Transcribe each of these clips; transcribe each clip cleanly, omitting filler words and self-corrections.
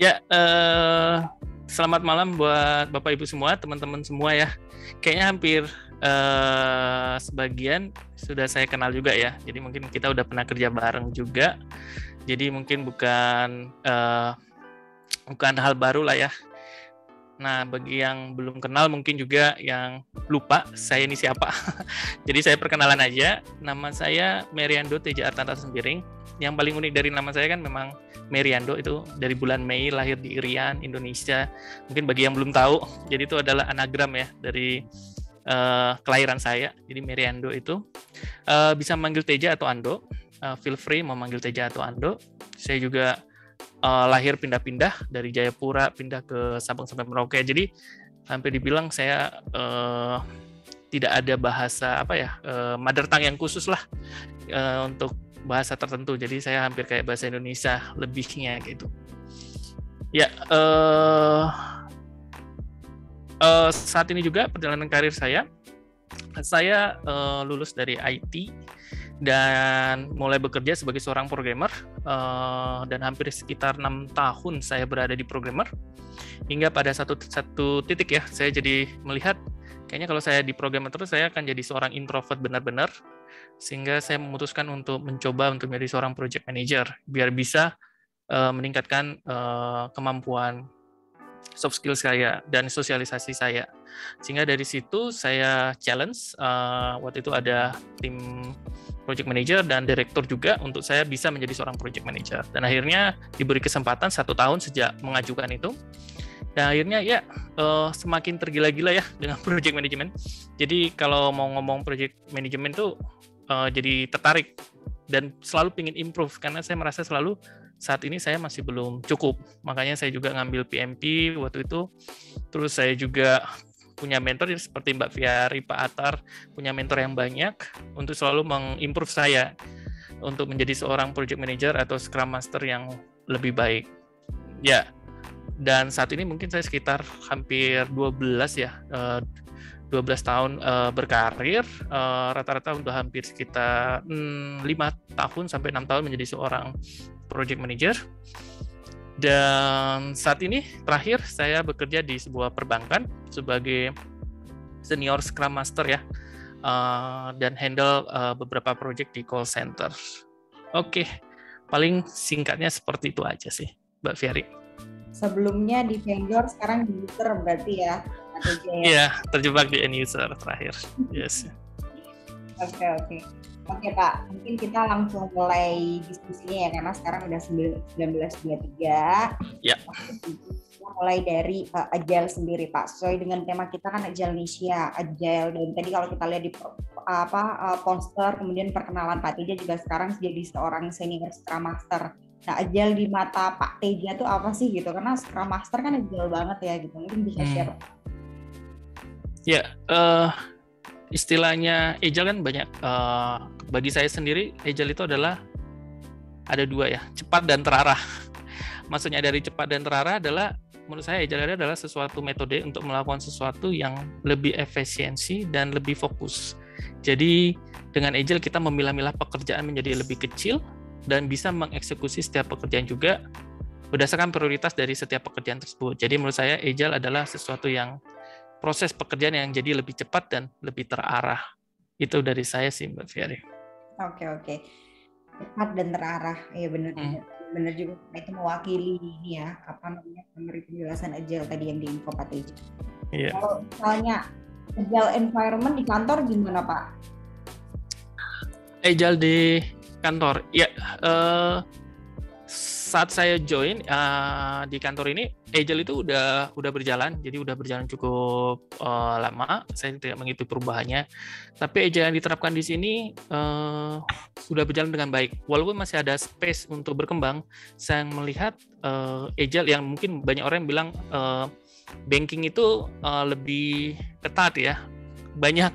Ya, selamat malam buat Bapak Ibu semua, teman-teman semua ya. Kayaknya hampir sebagian sudah saya kenal juga ya. Jadi mungkin kita udah pernah kerja bareng juga. Jadi mungkin bukan hal baru lah ya. Nah, bagi yang belum kenal mungkin juga yang lupa saya ini siapa. Jadi saya perkenalan aja. Nama saya Meriando Teja Artanta Sembiring. Yang paling unik dari nama saya kan memang Meriando, itu dari bulan Mei, lahir di Irian, Indonesia. Mungkin bagi yang belum tahu, jadi itu adalah anagram ya dari kelahiran saya. Jadi Meriando itu bisa manggil Teja atau Ando. Feel free mau manggil Teja atau Ando. Saya juga lahir pindah-pindah dari Jayapura pindah ke Sabang sampai Merauke. Jadi hampir dibilang saya tidak ada bahasa mother tongue yang khusus lah untuk bahasa tertentu. Jadi saya hampir kayak bahasa Indonesia lebihnya gitu. Ya, saat ini juga perjalanan karir saya lulus dari IT dan mulai bekerja sebagai seorang programmer, dan hampir sekitar 6 tahun saya berada di programmer, hingga pada satu titik ya, saya jadi melihat kayaknya kalau saya di programmer terus saya akan jadi seorang introvert benar-benar, sehingga saya memutuskan untuk mencoba untuk menjadi seorang project manager biar bisa meningkatkan kemampuan soft skill saya dan sosialisasi saya. Sehingga dari situ saya challenge, waktu itu ada tim project manager dan direktur juga untuk saya bisa menjadi seorang project manager. Dan akhirnya diberi kesempatan 1 tahun sejak mengajukan itu. Dan akhirnya ya semakin tergila-gila ya dengan project management. Jadi kalau mau ngomong project management tuh jadi tertarik dan selalu ingin improve karena saya merasa selalu saat ini saya masih belum cukup. Makanya saya juga ngambil PMP waktu itu. Terus saya juga punya mentor seperti Mbak Fiari, Pak Atar, punya mentor yang banyak untuk selalu mengimprove saya untuk menjadi seorang project manager atau scrum master yang lebih baik. Ya, dan saat ini mungkin saya sekitar hampir 12 tahun berkarir, rata-rata udah hampir sekitar 5 tahun sampai 6 tahun menjadi seorang project manager. Dan saat ini terakhir saya bekerja di sebuah perbankan sebagai senior scrum master ya, dan handle beberapa project di call center. Oke, paling singkatnya seperti itu aja sih, Mbak Fiari. Sebelumnya di vendor, sekarang di user berarti ya? Iya, terjebak di end user terakhir. Yes. Oke. Oke Pak, mungkin kita langsung mulai diskusinya ya, karena sekarang udah 19.23. Ya. Kita mulai dari Agile sendiri Pak. Sesuai dengan tema kita kan Agile Indonesia, Agile. Dan tadi kalau kita lihat di poster, kemudian perkenalan Pak Teja juga sekarang jadi seorang senior Scrum Master. Nah, Agile di mata Pak Teja itu apa sih gitu? Karena Scrum Master kan Agile banget ya gitu. Mungkin bisa share. Ya, istilahnya Agile kan banyak. Bagi saya sendiri, Agile itu adalah ada 2 ya, cepat dan terarah. Maksudnya dari cepat dan terarah adalah, menurut saya Agile adalah sesuatu metode untuk melakukan sesuatu yang lebih efisiensi dan lebih fokus. Jadi dengan Agile kita memilah-milah pekerjaan menjadi lebih kecil dan bisa mengeksekusi setiap pekerjaan juga berdasarkan prioritas dari setiap pekerjaan tersebut. Jadi menurut saya Agile adalah sesuatu yang proses pekerjaan yang jadi lebih cepat dan lebih terarah. Itu dari saya sih, Mbak Fiari. Oke. Cepat dan terarah. Iya benar juga. Itu mewakili ini ya, memberi penjelasan Agile tadi yang di info Pak Teja. Iya. Kalau misalnya Agile environment di kantor gimana Pak? Agile di kantor, ya. Saat saya join di kantor ini, Agile itu udah berjalan, jadi udah berjalan cukup lama. Saya tidak mengikuti perubahannya, tapi Agile yang diterapkan di sini sudah berjalan dengan baik. Walaupun masih ada space untuk berkembang, saya melihat Agile yang mungkin banyak orang yang bilang banking itu lebih ketat ya, banyak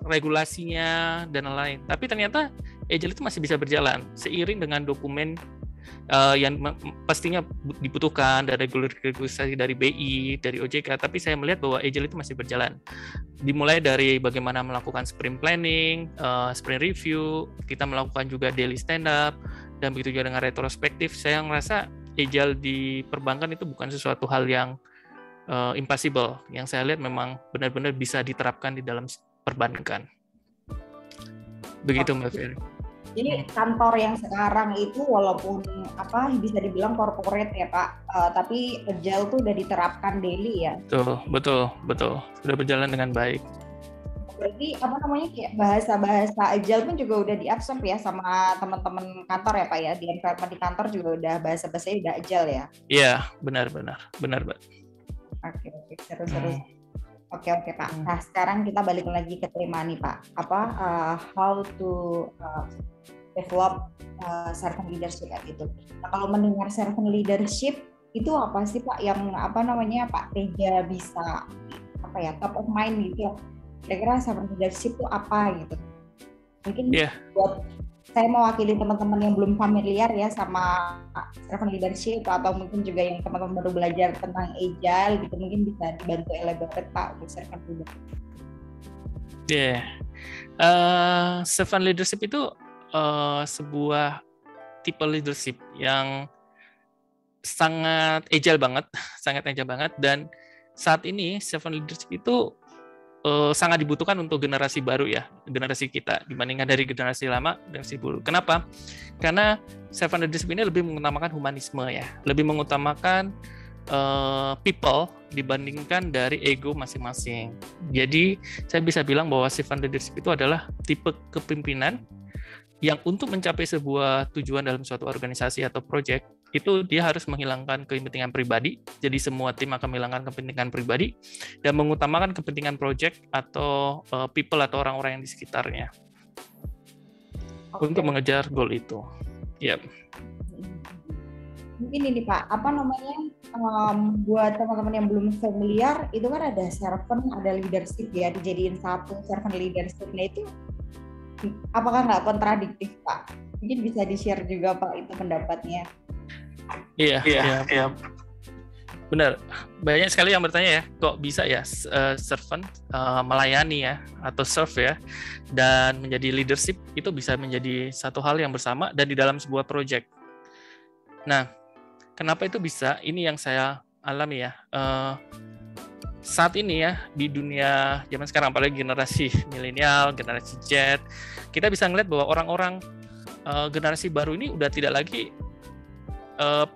regulasinya dan lain-lain. Tapi ternyata Agile itu masih bisa berjalan seiring dengan dokumen yang pastinya dibutuhkan dari regulasi dari BI, dari OJK. Tapi saya melihat bahwa Agile itu masih berjalan. Dimulai dari bagaimana melakukan sprint planning, sprint review, kita melakukan juga daily stand up, dan begitu juga dengan retrospektif. Saya merasa agile di perbankan itu bukan sesuatu hal yang impossible. Yang saya lihat memang benar-benar bisa diterapkan di dalam perbankan. Begitu Mbak Ferry. Jadi kantor yang sekarang itu walaupun bisa dibilang corporate ya Pak, tapi agile tuh udah diterapkan daily ya. Betul. Sudah berjalan dengan baik. Berarti kayak bahasa-bahasa agile pun juga udah diabsorb ya sama teman-teman kantor ya Pak ya. Di environment di kantor juga udah bahasa-bahasanya udah agile ya. Iya, benar Mbak. Oke, seru. Oke Pak. Nah sekarang kita balik lagi ke tema nih Pak. How to develop servant leadership gitu. Nah, kalau mendengar servant leadership itu apa sih Pak yang Pak Teja bisa top of mind gitu ya? Kira-kira servant leadership itu apa gitu? Mungkin buat saya mewakili teman-teman yang belum familiar ya sama servant leadership atau mungkin juga yang teman-teman baru belajar tentang agile gitu, mungkin bisa dibantu elaborate Pak untuk servant leadership. Servant leadership itu sebuah tipe leadership yang sangat agile banget, dan saat ini servant leadership itu sangat dibutuhkan untuk generasi baru ya, generasi kita dibandingkan dari generasi lama, generasi baru. Kenapa? Karena servant leadership ini lebih mengutamakan humanisme ya, lebih mengutamakan people dibandingkan dari ego masing-masing. Jadi saya bisa bilang bahwa servant leadership itu adalah tipe kepemimpinan yang untuk mencapai sebuah tujuan dalam suatu organisasi atau project, itu dia harus menghilangkan kepentingan pribadi, jadi semua tim akan menghilangkan kepentingan pribadi, dan mengutamakan kepentingan project atau people atau orang-orang yang di sekitarnya untuk mengejar goal itu. Yep. Mungkin ini Pak, buat teman-teman yang belum familiar, itu kan ada servant, ada leadership ya, dijadiin satu servant leadership. Nah itu apakah nggak kontradiktif Pak? Mungkin bisa di-share juga Pak itu pendapatnya. Iya. Benar. Banyak sekali yang bertanya ya, kok bisa ya servant melayani ya atau serve ya, dan menjadi leadership itu bisa menjadi satu hal yang bersama dan di dalam sebuah project. Nah, kenapa itu bisa? Ini yang saya alami ya. Saat ini ya di dunia zaman sekarang, apalagi generasi milenial, generasi Z, kita bisa ngeliat bahwa orang-orang generasi baru ini udah tidak lagi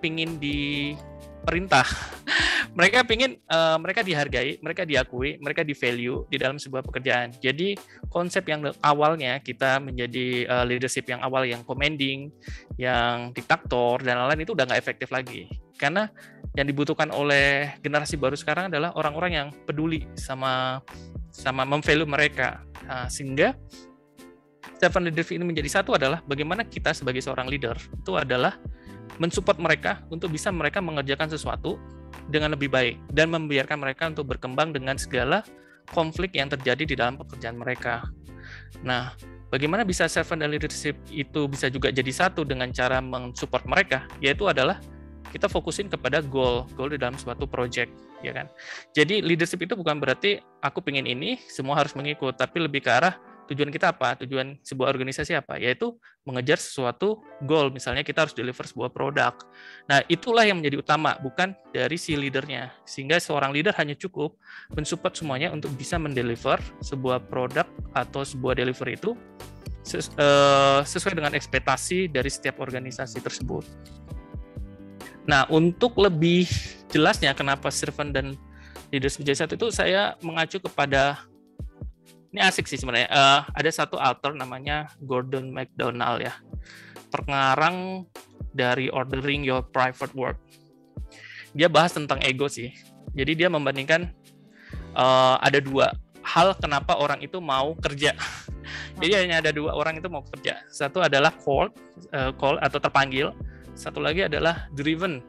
pingin diperintah. Mereka pingin mereka dihargai, mereka diakui, mereka di value di dalam sebuah pekerjaan. Jadi konsep yang awalnya kita menjadi leadership yang awal yang commanding, yang diktator dan lain-lain itu udah nggak efektif lagi. Karena yang dibutuhkan oleh generasi baru sekarang adalah orang-orang yang peduli sama memvalue mereka. Nah, sehingga servant leadership ini menjadi satu adalah bagaimana kita sebagai seorang leader itu adalah mensupport mereka untuk bisa mereka mengerjakan sesuatu dengan lebih baik dan membiarkan mereka untuk berkembang dengan segala konflik yang terjadi di dalam pekerjaan mereka. Nah, bagaimana bisa servant leadership itu bisa juga jadi satu dengan cara mensupport mereka, yaitu adalah kita fokusin kepada goal di dalam suatu project, ya kan. Jadi leadership itu bukan berarti aku pengen ini semua harus mengikut, tapi lebih ke arah tujuan kita apa, tujuan sebuah organisasi apa, yaitu mengejar sesuatu goal. Misalnya kita harus deliver sebuah produk. Nah, itulah yang menjadi utama, bukan dari si leadernya. Sehingga seorang leader hanya cukup mensupport semuanya untuk bisa mendeliver sebuah produk atau sebuah delivery itu sesuai dengan ekspektasi dari setiap organisasi tersebut. Nah, untuk lebih jelasnya kenapa servant dan leadership jadi satu itu saya mengacu kepada, ini asik sih sebenarnya, ada satu author namanya Gordon MacDonald ya, pengarang dari Ordering Your Private Work. Dia bahas tentang ego sih. Jadi dia membandingkan ada dua hal kenapa orang itu mau kerja. Jadi hanya ada dua orang itu mau kerja. Satu adalah call atau terpanggil. Satu lagi adalah driven.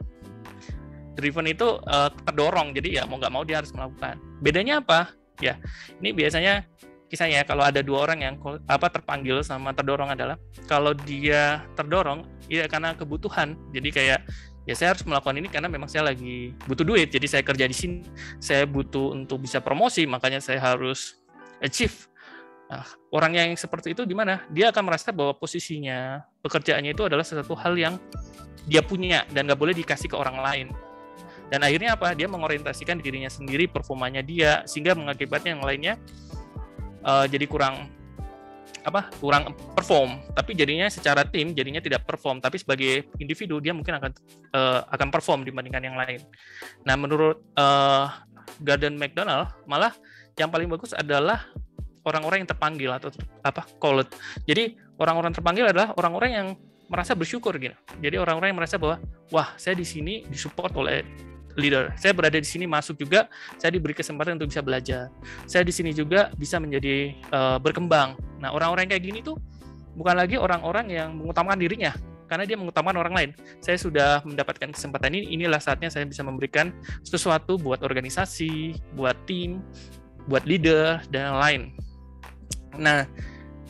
Driven itu terdorong, jadi ya mau nggak mau dia harus melakukan. Bedanya apa? Ya, ini biasanya kisahnya kalau ada dua orang yang terpanggil sama terdorong adalah kalau dia terdorong ya karena kebutuhan. Jadi kayak ya saya harus melakukan ini karena memang saya lagi butuh duit. Jadi saya kerja di sini, saya butuh untuk bisa promosi, makanya saya harus achieve. Nah, orang yang seperti itu gimana? Dia akan merasa bahwa posisinya pekerjaannya itu adalah sesuatu hal yang dia punya dan nggak boleh dikasih ke orang lain. Dan akhirnya apa? Dia mengorientasikan dirinya sendiri, performanya dia, sehingga mengakibatkan yang lainnya jadi kurang perform. Tapi jadinya secara tim jadinya tidak perform. Tapi sebagai individu dia mungkin akan perform dibandingkan yang lain. Nah, menurut Gordon McDonald malah yang paling bagus adalah orang-orang yang terpanggil atau called. Jadi orang-orang terpanggil adalah orang-orang yang merasa bersyukur gitu. Jadi orang-orang yang merasa bahwa wah, saya di sini disupport oleh leader. Saya berada di sini masuk juga, saya diberi kesempatan untuk bisa belajar. Saya di sini juga bisa menjadi berkembang. Nah, orang-orang kayak gini tuh bukan lagi orang-orang yang mengutamakan dirinya, karena dia mengutamakan orang lain. Saya sudah mendapatkan kesempatan ini, inilah saatnya saya bisa memberikan sesuatu buat organisasi, buat tim, buat leader, dan lain. Nah,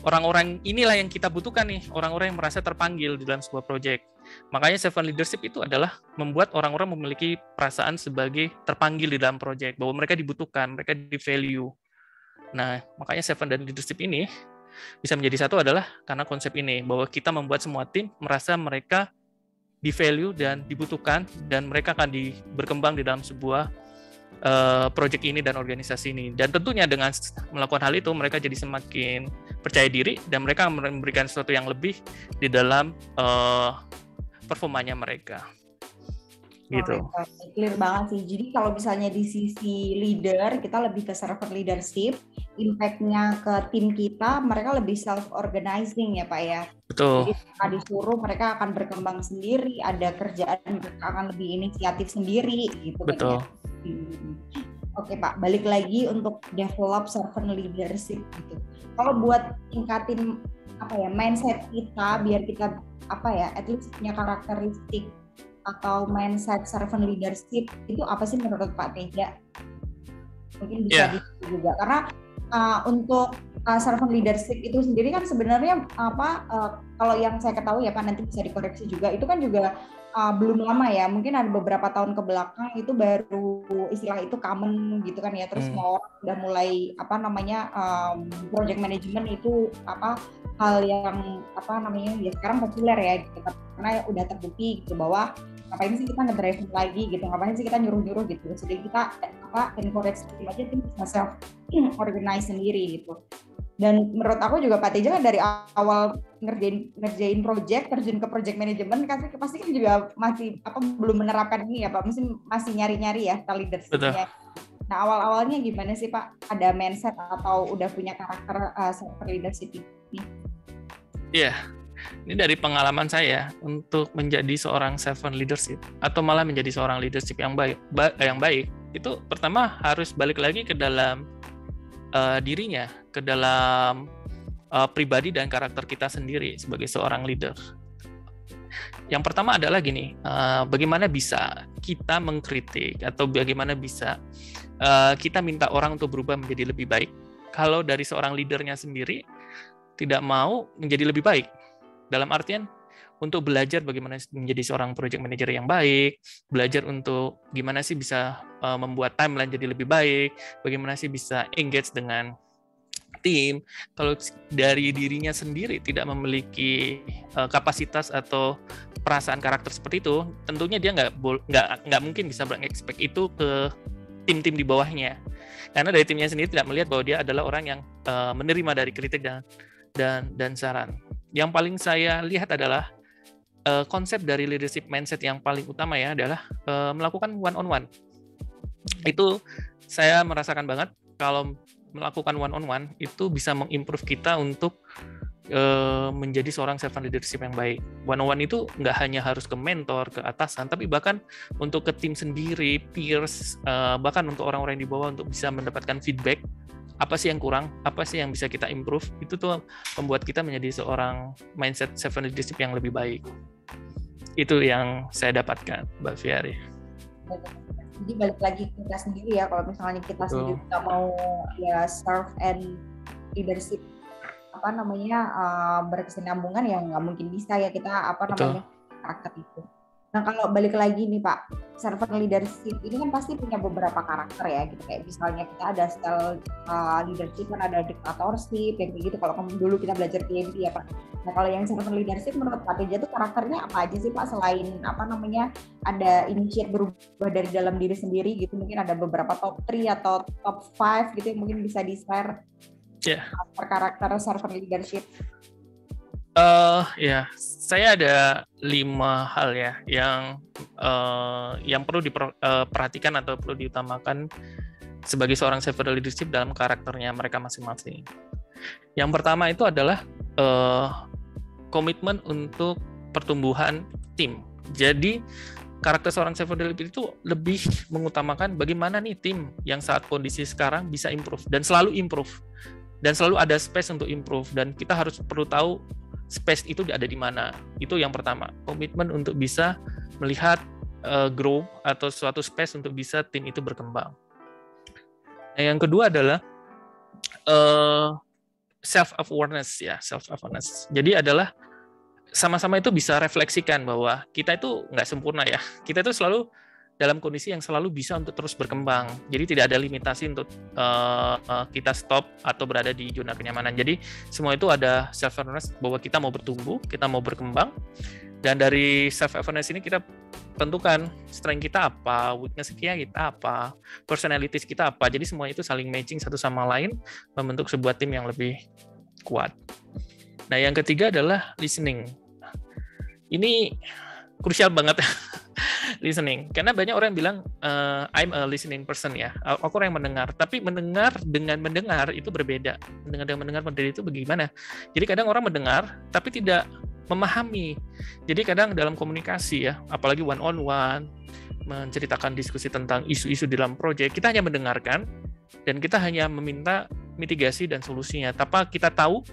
orang-orang inilah yang kita butuhkan nih, orang-orang yang merasa terpanggil di dalam sebuah proyek. Makanya Seven Leadership itu adalah membuat orang-orang memiliki perasaan sebagai terpanggil di dalam proyek, bahwa mereka dibutuhkan, mereka di-value. Nah, makanya Seven dan Leadership ini bisa menjadi satu adalah karena konsep ini, bahwa kita membuat semua tim merasa mereka di-value dan dibutuhkan, dan mereka akan berkembang di dalam sebuah proyek ini dan organisasi ini. Dan tentunya dengan melakukan hal itu, mereka jadi semakin percaya diri, dan mereka memberikan sesuatu yang lebih di dalam performanya mereka. Gitu. Clear banget sih. Jadi kalau misalnya di sisi leader, kita lebih ke servant leadership, impact-nya ke tim kita, mereka lebih self-organizing ya Pak ya. Betul. Jadi mereka disuruh, mereka akan berkembang sendiri, ada kerjaan mereka akan lebih inisiatif sendiri gitu. Betul. Kan, ya. Oke Pak, balik lagi untuk develop servant leadership gitu. Kalau buat tingkatin mindset kita biar kita at least punya karakteristik atau mindset servant leadership itu apa sih menurut Pak Teja? Mungkin bisa diskusi juga karena untuk servant leadership itu sendiri kan sebenarnya kalau yang saya ketahui ya Pak, nanti bisa dikoreksi juga, itu kan juga belum lama ya, mungkin ada beberapa tahun ke belakang itu baru istilah itu common gitu kan ya, terus semua orang udah mulai project management itu hal yang ya sekarang populer ya gitu, karena udah terbukti gitu bahwa ngapain sih kita nge-driving lagi gitu, ngapain sih kita nyuruh-nyuruh gitu, jadi kita encourage tim aja, tim bisa self organize sendiri gitu. Dan menurut aku juga Pak Teja kan dari awal ngerjain project, terjun ke project management pasti kan juga masih belum menerapkan ini ya Pak, masih nyari-nyari ya leadership-nya. Nah, awal-awalnya gimana sih Pak? Ada mindset atau udah punya karakter leadership ini? Iya. Ini dari pengalaman saya untuk menjadi seorang servant leadership atau malah menjadi seorang leadership yang baik, itu pertama harus balik lagi ke dalam dirinya, ke dalam pribadi dan karakter kita sendiri sebagai seorang leader. Yang pertama adalah gini, bagaimana bisa kita mengkritik atau bagaimana bisa kita minta orang untuk berubah menjadi lebih baik kalau dari seorang leadernya sendiri tidak mau menjadi lebih baik. Dalam artian untuk belajar bagaimana menjadi seorang project manager yang baik, belajar untuk gimana sih bisa membuat timeline jadi lebih baik, bagaimana sih bisa engage dengan tim. Kalau dari dirinya sendiri tidak memiliki kapasitas atau perasaan karakter seperti itu, tentunya dia nggak mungkin bisa mengekspek itu ke tim-tim di bawahnya. Karena dari timnya sendiri tidak melihat bahwa dia adalah orang yang menerima dari kritik dan saran. Yang paling saya lihat adalah konsep dari leadership mindset yang paling utama ya adalah melakukan one on one. Itu saya merasakan banget kalau melakukan one on one itu bisa mengimprove kita untuk menjadi seorang servant leadership yang baik. One on one itu nggak hanya harus ke mentor, ke atasan, tapi bahkan untuk ke tim sendiri, peers, bahkan untuk orang-orang di bawah untuk bisa mendapatkan feedback. Apa sih yang kurang, apa sih yang bisa kita improve, itu tuh membuat kita menjadi seorang mindset servant leadership yang lebih baik. Itu yang saya dapatkan, Mbak Fiari. Jadi balik lagi ke kita sendiri ya, kalau misalnya kita sendiri nggak mau ya serve and leadership berkesinambungan ya nggak mungkin bisa ya kita karakter itu. Nah kalau balik lagi nih Pak, servant leadership ini kan pasti punya beberapa karakter ya gitu, kayak misalnya kita ada style leadership kan, ada dictatorship yang kayak gitu kalau dulu kita belajar PMP ya Pak. Nah kalau yang servant leadership menurut Pak Teja tuh karakternya apa aja sih Pak, selain apa namanya ada initiate berubah dari dalam diri sendiri gitu, mungkin ada beberapa top 3 atau top 5 gitu yang mungkin bisa di-share per karakter servant leadership. Ya, saya ada 5 hal ya yang perlu diperhatikan atau perlu diutamakan sebagai seorang servant leadership dalam karakternya mereka masing-masing. Yang pertama itu adalah komitmen untuk pertumbuhan tim. Jadi karakter seorang servant leadership itu lebih mengutamakan bagaimana nih tim yang saat kondisi sekarang bisa improve dan selalu improve dan selalu ada space untuk improve, dan kita perlu tahu space itu ada di mana. Itu yang pertama, komitmen untuk bisa melihat grow atau suatu space untuk bisa tim itu berkembang. Nah, yang kedua adalah self awareness ya, self awareness. Jadi adalah sama-sama itu bisa refleksikan bahwa kita itu nggak sempurna ya. Kita itu selalu dalam kondisi yang selalu bisa untuk terus berkembang. Jadi tidak ada limitasi untuk kita stop atau berada di zona kenyamanan. Jadi semua itu ada self awareness bahwa kita mau bertumbuh, kita mau berkembang. Dan dari self awareness ini kita tentukan strength kita apa, weakness kita apa, personalities kita apa. Jadi semua itu saling matching satu sama lain membentuk sebuah tim yang lebih kuat. Nah, yang ketiga adalah listening. Ini krusial banget listening, karena banyak orang yang bilang I'm a listening person ya, aku orang yang mendengar, tapi mendengar dengan mendengar itu berbeda. Mendengar dengan mendengar itu bagaimana? Jadi kadang orang mendengar tapi tidak memahami. Jadi kadang dalam komunikasi ya, apalagi one on one, menceritakan diskusi tentang isu-isu dalam proyek, kita hanya mendengarkan dan kita hanya meminta mitigasi dan solusinya tanpa kita tahu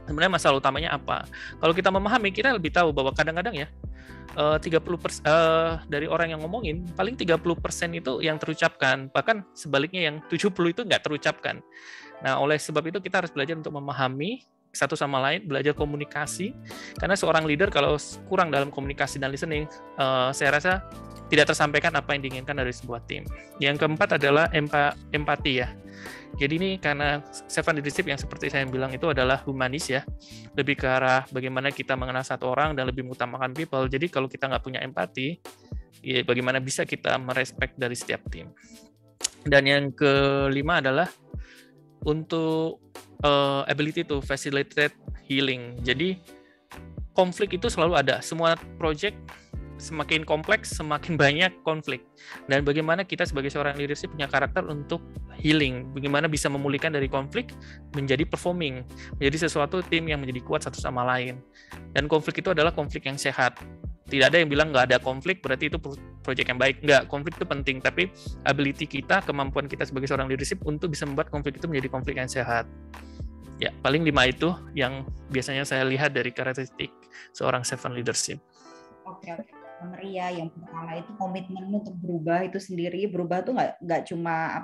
sebenarnya masalah utamanya apa. Kalau kita memahami, kita lebih tahu bahwa kadang-kadang ya 30% dari orang yang ngomongin, paling 30% itu yang terucapkan, bahkan sebaliknya yang 70 itu nggak terucapkan. Nah, oleh sebab itu kita harus belajar untuk memahami satu sama lain, belajar komunikasi, karena seorang leader kalau kurang dalam komunikasi dan listening, saya rasa tidak tersampaikan apa yang diinginkan dari sebuah tim. Yang keempat adalah empati ya. Jadi ini karena servant leadership yang seperti saya bilang itu adalah humanis ya, lebih ke arah bagaimana kita mengenal satu orang dan lebih mengutamakan people. Jadi kalau kita nggak punya empati, ya bagaimana bisa kita merespek dari setiap tim. Dan yang kelima adalah untuk ability to facilitate healing. Jadi konflik itu selalu ada. Semua project semakin kompleks, semakin banyak konflik. Dan bagaimana kita sebagai seorang leadership punya karakter untuk healing, bagaimana bisa memulihkan dari konflik menjadi performing, menjadi sesuatu tim yang menjadi kuat satu sama lain. Dan konflik itu adalah konflik yang sehat. Tidak ada yang bilang nggak ada konflik berarti itu project yang baik. Nggak, konflik itu penting, tapi ability kita, kemampuan kita sebagai seorang leadership untuk bisa membuat konflik itu menjadi konflik yang sehat. Ya, paling 5 itu yang biasanya saya lihat dari karakteristik seorang servant leadership. Oke. Maria, yang pertama itu komitmen untuk berubah itu sendiri. Berubah tuh nggak cuma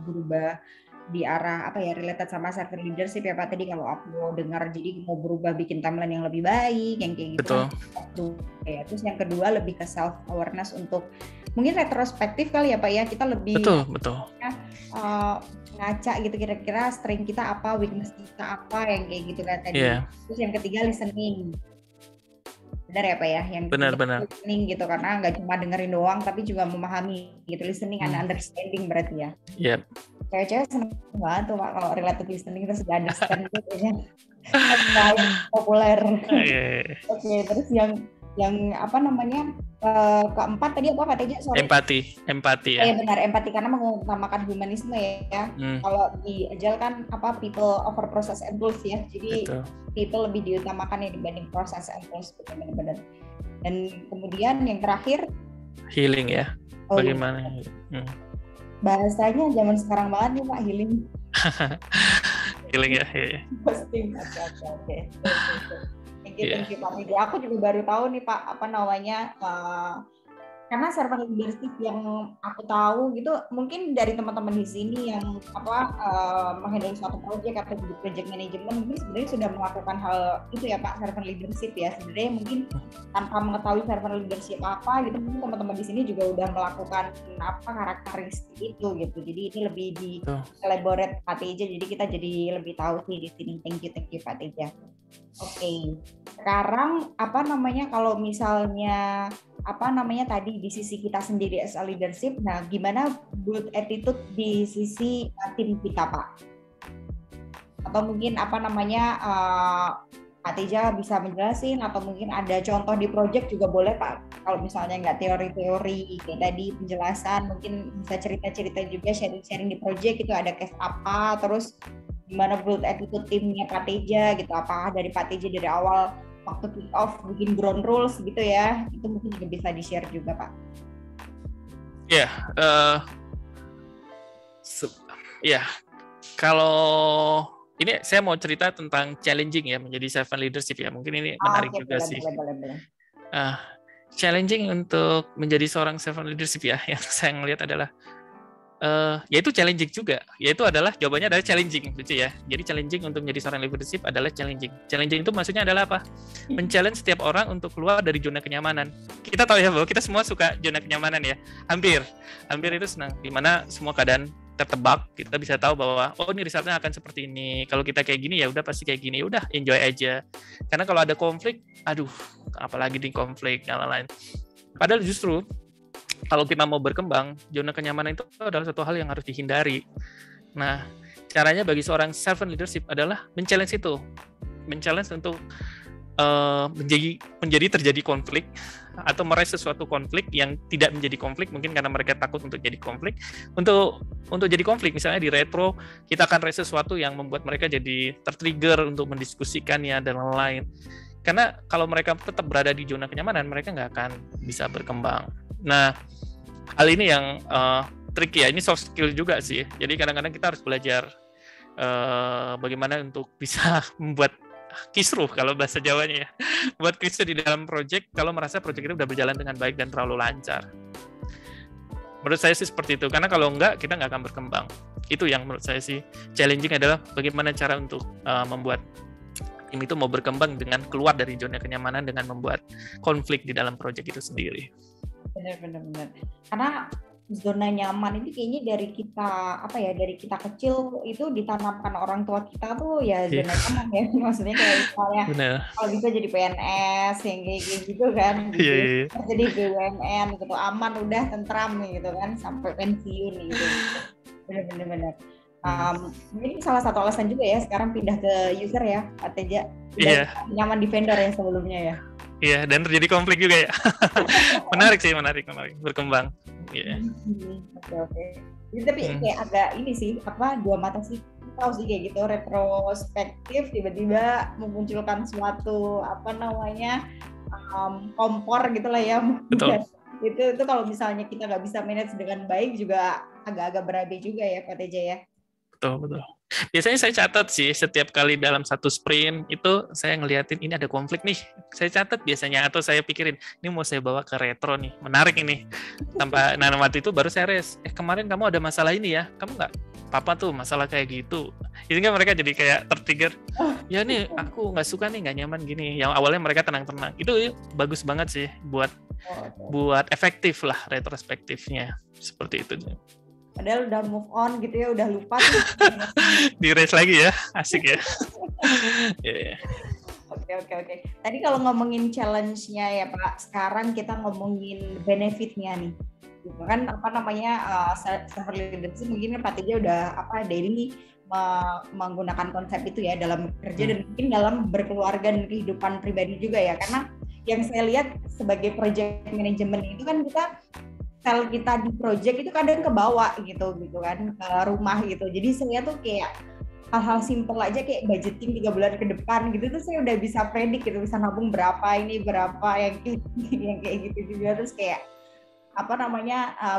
berubah di arah related sama servant leadership ya Pak. Tadi kalau aku dengar jadi mau berubah bikin timeline yang lebih baik, yang kayak gitu. Betul. Ya, terus yang kedua lebih ke self awareness untuk mungkin retrospektif kali ya Pak ya, kita lebih betul. ngaca gitu kira-kira strength kita apa, weakness kita apa, yang kayak gitu kan tadi. Terus yang ketiga listening. Benar ya Pak ya, yang benar. listening gitu, karena nggak cuma dengerin doang tapi juga memahami gitu, listening and understanding berarti ya. Yep. Cewek-cewek seneng banget tuh Pak kalau related listening terus sudah understand itu kayaknya paling populer. Oke, terus yang keempat tadi apa Pak Teja? Empati ya. Benar, empati karena mengutamakan humanisme ya. Kalau di Agile kan people over process and tools ya. Jadi itu lebih diutamakan ya dibanding process and tools, benar-benar. Dan kemudian yang terakhir healing ya. Bagaimana? Bahasanya zaman sekarang banget nih Pak, healing. Healing ya. Posting. Oke. Thank you Pak Midi. Aku juga baru tahu nih Pak Karena servant leadership yang aku tahu gitu, mungkin dari teman-teman di sini yang menghandle suatu project atau jadi project management, mungkin sebenarnya sudah melakukan hal itu ya Pak, servant leadership ya. Sebenarnya mungkin tanpa mengetahui servant leadership apa gitu, mungkin teman-teman di sini juga udah melakukan karakteristik itu gitu. Jadi ini lebih di elaborate Pak Teja, jadi kita jadi lebih tahu sih di sini. Thank you Pak Teja. Oke. Sekarang kalau misalnya tadi di sisi kita sendiri as a leadership, nah gimana good attitude di sisi tim kita Pak? Atau mungkin Pak Teja bisa menjelasin, atau mungkin ada contoh di project juga boleh Pak. Kalau misalnya nggak teori-teori kayak tadi penjelasan, mungkin bisa cerita-cerita juga, sharing-sharing di project itu ada case apa, terus gimana good attitude timnya Pak Teja gitu, apa dari Pak Teja dari awal waktu kick off bikin ground rules gitu ya, itu mungkin juga bisa di-share juga Pak. Kalau ini saya mau cerita tentang challenging ya menjadi servant leadership ya, mungkin ini menarik juga sih. Boleh. Challenging untuk menjadi seorang servant leadership ya, yang saya ngelihat adalah yaitu challenging juga, yaitu adalah jawabannya adalah challenging gitu ya. Jadi challenging untuk menjadi seorang leadership adalah challenging. Challenging itu maksudnya adalah apa? Men-challenge setiap orang untuk keluar dari zona kenyamanan. Kita tahu ya bahwa kita semua suka zona kenyamanan ya. Hampir itu senang. Dimana semua keadaan tertebak, kita bisa tahu bahwa ini resultnya akan seperti ini. Kalau kita kayak gini ya udah pasti kayak gini. Udah enjoy aja. Karena kalau ada konflik, apalagi di konflik yang lain. Padahal justru kalau kita mau berkembang, zona kenyamanan itu adalah satu hal yang harus dihindari. Nah, caranya bagi seorang servant leadership adalah men-challenge itu. Men-challenge untuk menjadi terjadi konflik atau meraih sesuatu konflik yang tidak menjadi konflik, mungkin karena mereka takut untuk jadi konflik. Untuk jadi konflik, misalnya di retro, kita akan raih sesuatu yang membuat mereka jadi tertrigger untuk mendiskusikannya dan lain-lain. Karena kalau mereka tetap berada di zona kenyamanan, mereka nggak akan bisa berkembang. Nah, hal ini yang tricky ya, ini soft skill juga sih. Jadi kadang-kadang kita harus belajar bagaimana untuk bisa membuat kisruh kalau bahasa Jawanya ya. Buat kisruh di dalam project kalau merasa project itu udah berjalan dengan baik dan terlalu lancar. Menurut saya sih seperti itu, karena kalau enggak, kita nggak akan berkembang. Itu yang menurut saya sih challenging adalah bagaimana cara untuk membuat tim itu mau berkembang dengan keluar dari zona kenyamanan dengan membuat konflik di dalam project itu sendiri. Benar. Karena zona nyaman ini kayaknya dari kita kecil itu ditanamkan orang tua kita tuh ya zona nyaman ya. Maksudnya kayak misalnya kalau bisa jadi PNS yang kayak gitu kan, jadi BUMN gitu, aman udah tentram gitu kan sampai pensiun gitu. Benar. Mungkin salah satu alasan juga ya sekarang pindah ke user ya, Pak Teja. Nyaman di vendor ya sebelumnya ya. Iya, dan terjadi konflik juga ya. menarik berkembang. Oke. Jadi tapi kayak agak ini sih, dua mata sih, tahu sih kayak gitu, retrospektif tiba-tiba memunculkan suatu kompor gitulah ya. Betul. itu kalau misalnya kita nggak bisa manage dengan baik juga agak-agak berabe juga ya Pak Teja ya. Betul. Biasanya saya catat sih setiap kali dalam satu sprint itu saya ngeliatin ini ada konflik nih. Saya catat biasanya atau saya pikirin ini mau saya bawa ke retro nih. Menarik ini. Waktu itu baru saya kemarin kamu ada masalah ini ya. Kamu nggak apa-apa tuh masalah kayak gitu. Jadi kan mereka jadi kayak tertrigger. Ya nih aku nggak suka nih, nggak nyaman gini. Yang awalnya mereka tenang-tenang. Itu bagus banget sih buat efektif lah retrospektifnya. Seperti itu. Padahal udah move on gitu ya, udah lupa. Di race lagi ya, asik ya. Oke. Tadi kalau ngomongin challenge-nya ya Pak, sekarang kita ngomongin benefit-nya nih. Gitu kan servant leadership mungkin Pak Teja udah daily menggunakan konsep itu ya dalam kerja dan mungkin dalam berkeluarga dan kehidupan pribadi juga ya. Karena yang saya lihat sebagai project management itu kan sel kita di project itu kadang kebawa gitu kan ke rumah gitu. Jadi saya tuh kayak hal-hal simple aja kayak budgeting 3 bulan ke depan gitu tuh saya udah bisa predik gitu, bisa nabung berapa yang kayak gitu juga. Terus kayak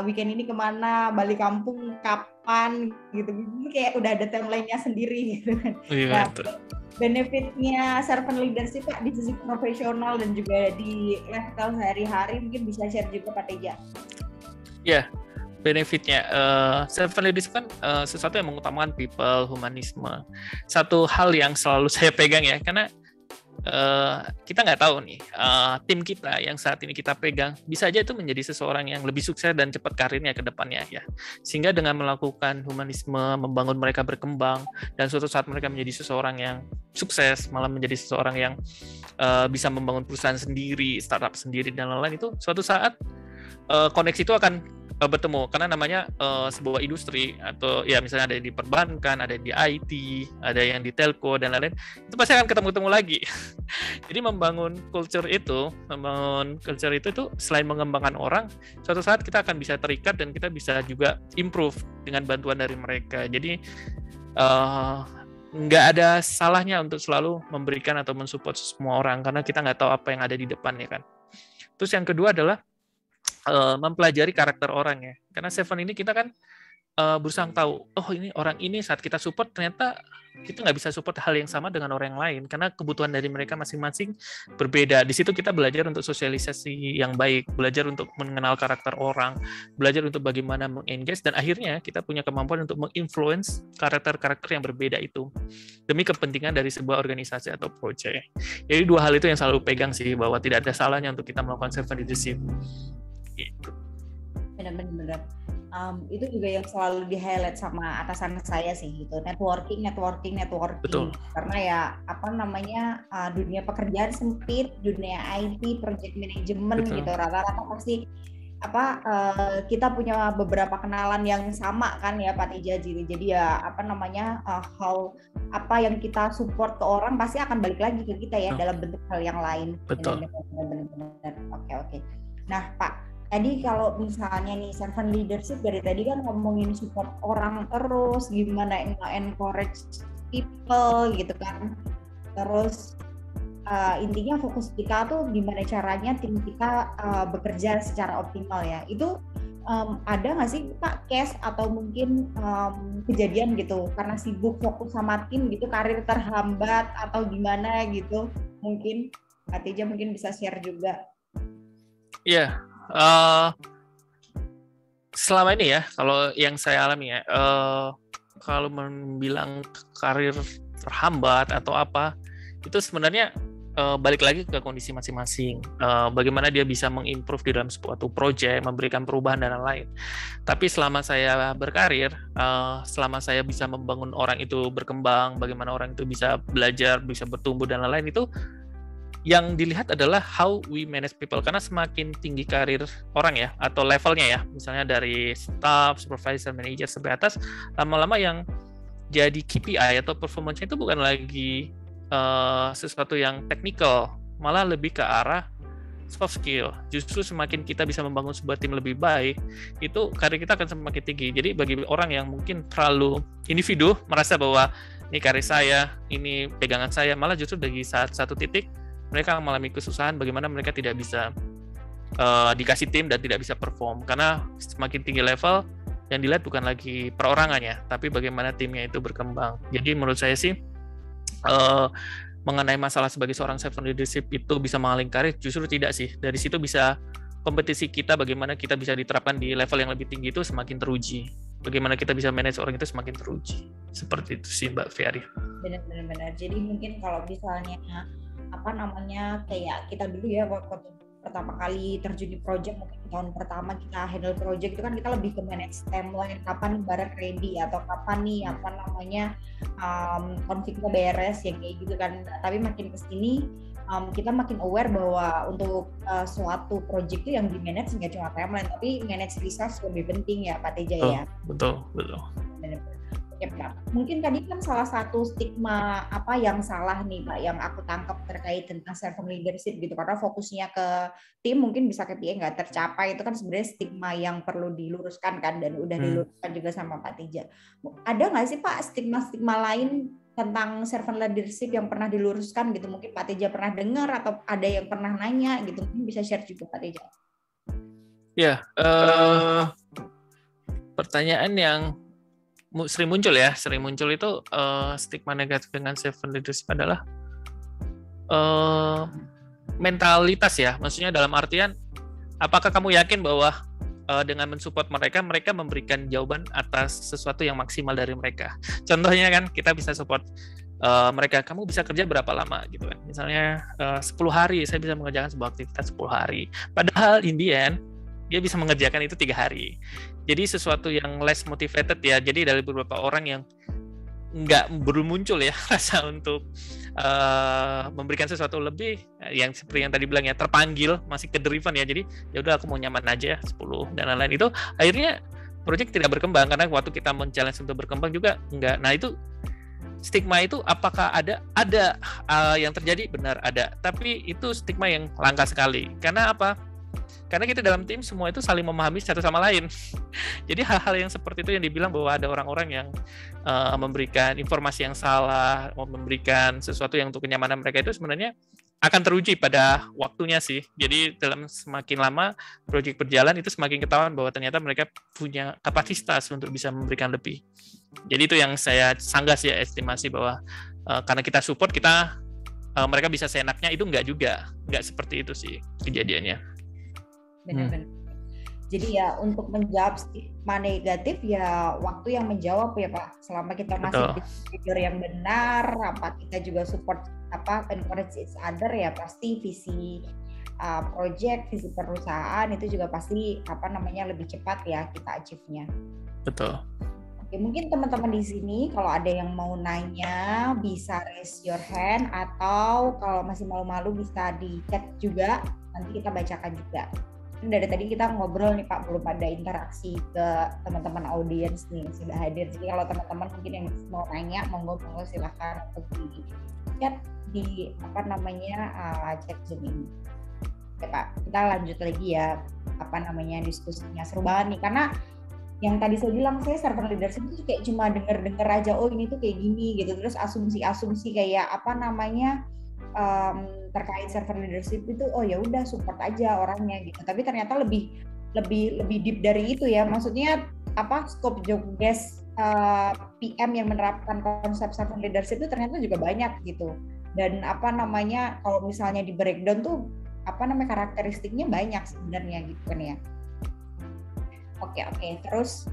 weekend ini kemana, balik kampung kapan gitu kayak udah ada timeline-nya sendiri gitu kan. Iya, benefitnya servant leadership Pak di sisi profesional dan juga di level sehari-hari, mungkin bisa share juga Pak Teja. Ya, benefitnya servant leadership kan sesuatu yang mengutamakan people, humanisme. Satu hal yang selalu saya pegang ya, karena kita nggak tahu nih tim kita yang saat ini kita pegang bisa aja itu menjadi seseorang yang lebih sukses dan cepat karirnya ke depannya ya. Sehingga dengan melakukan humanisme, membangun mereka berkembang, dan suatu saat mereka menjadi seseorang yang sukses, malah menjadi seseorang yang bisa membangun perusahaan sendiri, startup sendiri dan lain-lain, itu suatu saat koneksi itu akan bertemu, karena namanya sebuah industri, atau ya misalnya ada di perbankan, ada di IT, ada yang di telco dan lain-lain, itu pasti akan ketemu-ketemu lagi. Jadi membangun culture itu tuh selain mengembangkan orang, suatu saat kita akan bisa terikat dan kita bisa juga improve dengan bantuan dari mereka. Jadi nggak ada salahnya untuk selalu memberikan atau mensupport semua orang, karena kita nggak tahu apa yang ada di depannya kan. Terus yang kedua adalah mempelajari karakter orang ya, karena Seven ini kita kan berusaha tahu, oh ini orang ini saat kita support ternyata kita nggak bisa support hal yang sama dengan orang yang lain, karena kebutuhan dari mereka masing-masing berbeda. Di situ kita belajar untuk sosialisasi yang baik, belajar untuk mengenal karakter orang, belajar untuk bagaimana mengengage, dan akhirnya kita punya kemampuan untuk menginfluence karakter-karakter yang berbeda itu demi kepentingan dari sebuah organisasi atau proyek. Jadi dua hal itu yang selalu pegang sih, bahwa tidak ada salahnya untuk kita melakukan servant leadership. Gitu. Benar-benar. Itu juga yang selalu di-highlight sama atasan saya sih gitu. Networking. Betul. Karena ya dunia pekerjaan sempit, dunia IT, project management gitu. Rata-rata pasti kita punya beberapa kenalan yang sama kan ya Pak Teja. Jadi ya apa yang kita support ke orang pasti akan balik lagi ke kita ya dalam bentuk hal yang lain. Betul. Benar. Oke. Nah Pak, tadi kalau misalnya nih servant leadership dari tadi kan ngomongin support orang terus, gimana encourage people gitu kan. Terus intinya fokus kita tuh gimana caranya tim kita bekerja secara optimal ya. Itu ada nggak sih Pak case atau mungkin kejadian gitu karena sibuk fokus sama tim gitu, karir terhambat atau gimana gitu? Mungkin Kak Teja mungkin bisa share juga. Iya. Selama ini ya, kalau yang saya alami ya, kalau membilang karir terhambat atau apa, itu sebenarnya balik lagi ke kondisi masing-masing. Bagaimana dia bisa mengimprove di dalam suatu proyek, memberikan perubahan dan lain-lain. Tapi selama saya berkarir, selama saya bisa membangun orang itu berkembang, bagaimana orang itu bisa belajar, bisa bertumbuh dan lain-lain, itu yang dilihat adalah how we manage people. Karena semakin tinggi karir orang ya, atau levelnya ya, misalnya dari staff, supervisor, manager sampai atas, lama-lama yang jadi KPI atau performance itu bukan lagi sesuatu yang teknikal, malah lebih ke arah soft skill. Justru semakin kita bisa membangun sebuah tim lebih baik, itu karir kita akan semakin tinggi. Jadi bagi orang yang mungkin terlalu individu, merasa bahwa ini karir saya, ini pegangan saya, malah justru bagi saat satu titik mereka mengalami kesusahan, bagaimana mereka tidak bisa dikasih tim dan tidak bisa perform. Karena semakin tinggi level, yang dilihat bukan lagi perorangannya, tapi bagaimana timnya itu berkembang. Jadi menurut saya sih, mengenai masalah sebagai seorang servant leadership itu bisa mengaling karir, justru tidak sih. Dari situ bisa kompetisi kita, bagaimana kita bisa diterapkan di level yang lebih tinggi itu semakin teruji. Bagaimana kita bisa manage orang itu semakin teruji. Seperti itu sih Mbak Fiari. Benar. Jadi mungkin kalau misalnya kayak kita dulu ya waktu pertama kali terjun di project, mungkin tahun pertama kita handle project itu kan kita lebih ke manage timeline, kapan barang ready atau kapan nih konfliknya beres yang kayak gitu kan. Tapi makin kesini kita makin aware bahwa untuk suatu project itu yang di manage nggak cuma timeline, tapi manage resource lebih penting ya Pak Teja ya. Betul. Benar. Mungkin tadi kan salah satu stigma yang salah nih Pak yang aku tangkap terkait tentang servant leadership gitu, karena fokusnya ke tim mungkin bisa ketika nggak tercapai, itu kan sebenarnya stigma yang perlu diluruskan kan, dan udah diluruskan juga sama Pak Teja. Ada nggak sih Pak stigma-stigma lain tentang servant leadership yang pernah diluruskan gitu, mungkin Pak Teja pernah dengar atau ada yang pernah nanya gitu, mungkin bisa share juga Pak Teja. Ya, pertanyaan yang sering muncul itu stigma negatif dengan servant leadership adalah mentalitas ya, maksudnya dalam artian apakah kamu yakin bahwa dengan mensupport mereka memberikan jawaban atas sesuatu yang maksimal dari mereka. Contohnya kan kita bisa support mereka, kamu bisa kerja berapa lama gitu kan, misalnya 10 hari saya bisa mengerjakan sebuah aktivitas 10 hari, padahal in the end dia bisa mengerjakan itu 3 hari. Jadi sesuatu yang less motivated ya. Jadi dari beberapa orang yang nggak muncul ya rasa untuk memberikan sesuatu lebih, yang seperti yang tadi bilang ya, terpanggil, masih kedriven ya. Jadi ya udah aku mau nyaman aja 10 dan lain-lain, itu akhirnya project tidak berkembang karena waktu kita men-challenge untuk berkembang juga enggak. Nah, itu stigma itu apakah ada yang terjadi? Benar ada, tapi itu stigma yang langka sekali. Karena apa? Karena kita dalam tim semua itu saling memahami satu sama lain. Jadi hal-hal yang seperti itu yang dibilang bahwa ada orang-orang yang memberikan informasi yang salah, memberikan sesuatu yang untuk kenyamanan mereka, itu sebenarnya akan teruji pada waktunya sih. Jadi dalam semakin lama proyek berjalan itu semakin ketahuan bahwa ternyata mereka punya kapasitas untuk bisa memberikan lebih. Jadi itu yang saya sanggah sih, estimasi bahwa karena kita support, mereka bisa seenaknya, itu enggak seperti itu sih kejadiannya. Benar-benar. Jadi ya untuk menjawab stigma negatif ya waktu yang menjawab ya Pak. Selama kita masih di figur yang benar, kita juga support encourage each other, ya pasti visi project, visi perusahaan itu juga pasti lebih cepat ya kita achieve-nya. Betul. Oke, mungkin teman-teman di sini kalau ada yang mau nanya bisa raise your hand, atau kalau masih malu-malu bisa di chat juga, nanti kita bacakan juga. Dari tadi kita ngobrol nih Pak, belum ada interaksi ke teman-teman audiens nih sudah hadir. Jadi kalau teman-teman mungkin yang mau nanya, monggo silahkan di chat di chat Zoom ini. Oke Pak, kita lanjut lagi ya diskusinya. Seru banget nih, karena yang tadi saya bilang, saya servant leadership itu kayak cuma denger aja, oh ini tuh kayak gini gitu, terus asumsi kayak terkait servant leadership itu, oh ya udah support aja orangnya gitu. Tapi ternyata lebih deep dari itu ya. Maksudnya scope job desk PM yang menerapkan konsep servant leadership itu ternyata juga banyak gitu. Dan kalau misalnya di breakdown tuh karakteristiknya banyak sebenarnya gitu kan ya. Oke. Terus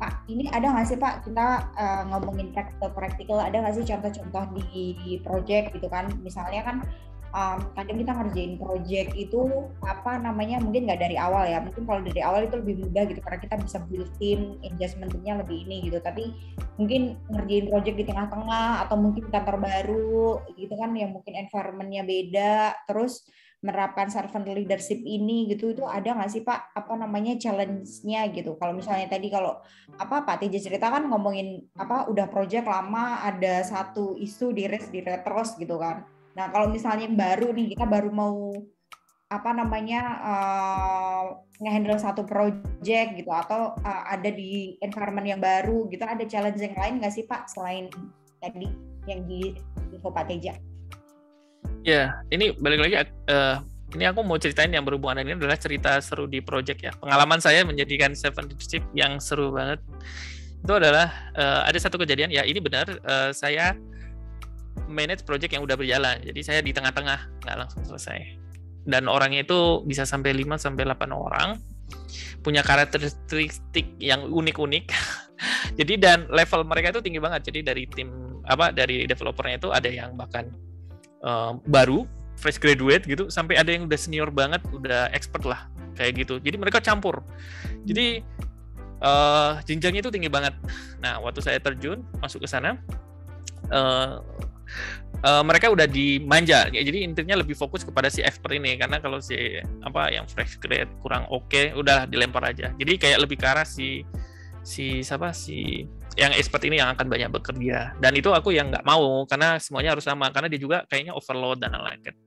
Pak, ini ada nggak sih Pak, kita ngomongin practical, ada nggak sih contoh-contoh di project gitu kan? Misalnya kan kadang kita ngerjain project itu mungkin nggak dari awal ya. Mungkin kalau dari awal itu lebih mudah gitu karena kita bisa built-in adjustment-nya lebih ini gitu. Tapi mungkin ngerjain project di tengah-tengah atau mungkin kantor baru gitu kan, yang mungkin environment-nya beda, terus menerapkan servant leadership ini gitu, itu ada nggak sih Pak challenge-nya gitu? Kalau misalnya tadi kalau Pak TJ cerita kan ngomongin udah project lama, ada satu isu di retros gitu kan. Nah kalau misalnya yang baru nih, kita baru mau nge-handle satu project gitu, atau ada di environment yang baru gitu, ada challenge yang lain nggak sih Pak selain tadi yang di info Pak TJ? Ya, ini balik lagi, ini aku mau ceritain yang berhubungan ini adalah cerita seru di project ya. Pengalaman saya menjadikan servant leadership yang seru banget itu adalah ada satu kejadian ya, ini benar, saya manage project yang udah berjalan. Jadi saya di tengah-tengah, nggak langsung selesai. Dan orangnya itu bisa sampai 5-8 orang, punya karakteristik yang unik-unik. Jadi dan level mereka itu tinggi banget. Jadi dari tim dari developernya itu ada yang bahkan baru, fresh graduate gitu, sampai ada yang udah senior banget, udah expert lah kayak gitu. Jadi mereka campur. Jadi jenjangnya itu tinggi banget. Nah, waktu saya terjun masuk ke sana, mereka udah dimanja. Jadi intinya lebih fokus kepada si expert ini, karena kalau si yang fresh grade kurang oke, udah dilempar aja. Jadi kayak lebih ke arah si yang expert ini yang akan banyak bekerja, dan itu aku yang nggak mau karena semuanya harus sama, karena dia juga kayaknya overload dan lain-lain.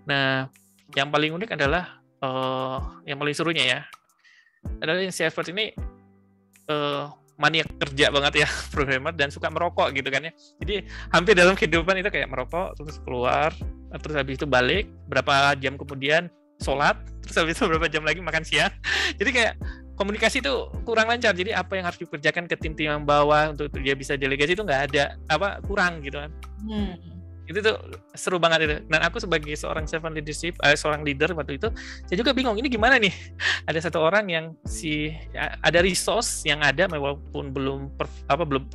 Nah, yang paling unik adalah yang paling serunya ya adalah yang si expert ini maniak kerja banget ya, programmer, dan suka merokok gitu kan ya. Jadi hampir dalam kehidupan itu kayak merokok, terus keluar, terus habis itu balik berapa jam kemudian sholat, terus habis itu berapa jam lagi makan siang. Jadi kayak komunikasi itu kurang lancar. Jadi apa yang harus dikerjakan ke tim-tim yang bawah untuk dia bisa delegasi itu nggak ada, kurang gitu kan. Itu tuh seru banget itu. Dan aku sebagai seorang servant leadership, seorang leader waktu itu, saya juga bingung ini gimana nih. Ada satu orang yang ada resource yang ada walaupun belum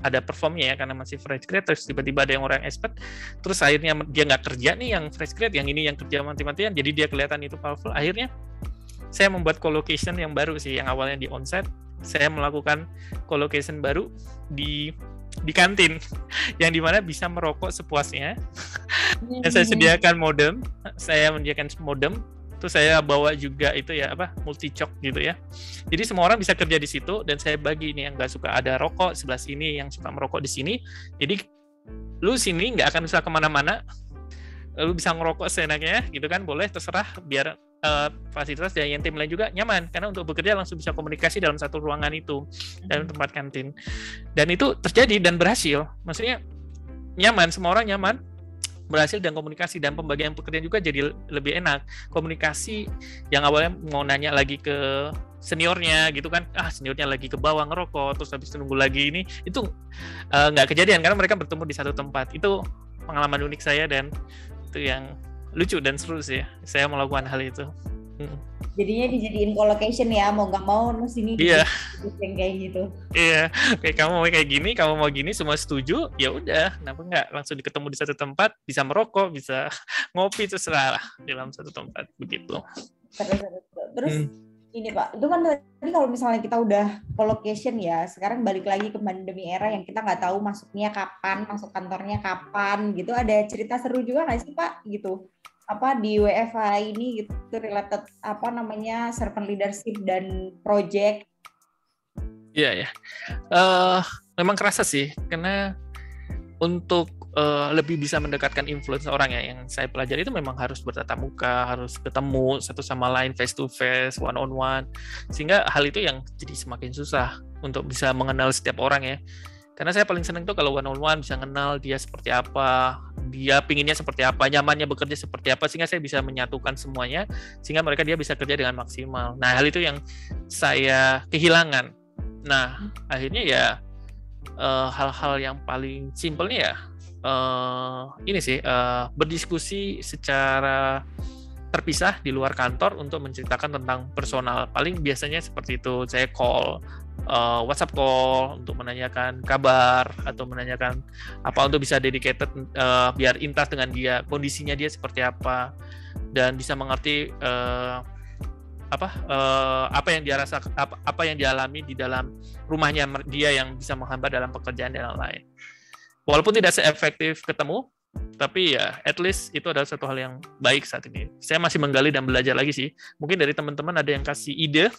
ada performnya ya karena masih fresh grade, terus tiba-tiba ada yang orang expert, terus akhirnya dia nggak kerja nih yang fresh grade, yang ini yang kerja mati-matian, jadi dia kelihatan itu powerful. Akhirnya saya membuat co-location yang baru sih, yang awalnya di onsite, saya melakukan co-location baru di kantin, yang dimana bisa merokok sepuasnya. Dan saya sediakan modem, terus saya bawa juga itu ya multi choke gitu ya. Jadi semua orang bisa kerja di situ, dan saya bagi ini yang nggak suka ada rokok sebelah sini, yang suka merokok di sini. Jadi lu sini nggak akan bisa kemana-mana, lu bisa ngerokok seenaknya gitu kan, boleh terserah, biar fasilitas dan yang tim lain juga nyaman, karena untuk bekerja langsung bisa komunikasi dalam satu ruangan itu, dalam tempat kantin. Dan itu terjadi dan berhasil, maksudnya nyaman, semua orang nyaman, berhasil, dan komunikasi dan pembagian pekerjaan juga jadi lebih enak. Komunikasi yang awalnya mau nanya lagi ke seniornya gitu kan, seniornya lagi ke bawah ngerokok, terus habis itu nunggu lagi ini, itu nggak kejadian karena mereka bertemu di satu tempat. Itu pengalaman unik saya, dan itu yang lucu dan seru sih, saya melakukan hal itu. Jadinya dijadiin co-location ya, mau nggak mau sini yang kayak gitu. Iya, kayak kamu mau kayak gini, kamu mau gini, semua setuju, ya udah, kenapa nggak langsung ketemu di satu tempat, bisa merokok, bisa ngopi, terserah lah dalam satu tempat begitu. Terus ini Pak, itu kan tadi kalau misalnya kita udah co-location ya, sekarang balik lagi ke pandemi era yang kita nggak tahu masuknya kapan, masuk kantornya kapan gitu. Ada cerita seru juga nggak sih Pak gitu? Di WFH ini gitu, related servant leadership dan project? Iya ya, memang kerasa sih, karena untuk lebih bisa mendekatkan influence orang ya, yang saya pelajari itu memang harus bertatap muka, harus ketemu satu sama lain, face to face, one on one, sehingga hal itu yang jadi semakin susah untuk bisa mengenal setiap orang ya. Karena saya paling senang tuh kalau one on one, bisa kenal dia seperti apa, dia pinginnya seperti apa, nyamannya bekerja seperti apa, sehingga saya bisa menyatukan semuanya, sehingga dia bisa kerja dengan maksimal. Nah, hal itu yang saya kehilangan. Nah, akhirnya ya hal-hal yang paling simpelnya ya ini sih, berdiskusi secara terpisah di luar kantor untuk menceritakan tentang personal. Paling biasanya seperti itu, saya call, WhatsApp call untuk menanyakan kabar atau menanyakan apa, untuk bisa dedicated biar intas dengan dia, kondisinya dia seperti apa, dan bisa mengerti apa yang dia rasa, apa yang dialami di dalam rumahnya dia yang bisa menghambat dalam pekerjaan dan lain-lain. Walaupun tidak se-efektif ketemu, tapi ya at least itu adalah satu hal yang baik saat ini. Saya masih menggali dan belajar lagi sih. Mungkin dari teman-teman ada yang kasih ide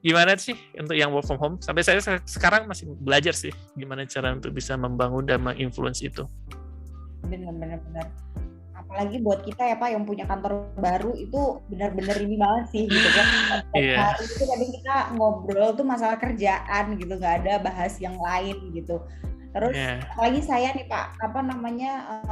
gimana sih untuk yang work from home. Sampai saya sekarang masih belajar sih gimana cara untuk bisa membangun dan menginfluence itu. Benar. Apalagi buat kita ya Pak yang punya kantor baru, itu benar-benar ini banget sih gitu kan. Iya. Itu kadang kita ngobrol tuh masalah kerjaan gitu, nggak ada bahas yang lain gitu. Terus apalagi saya nih Pak,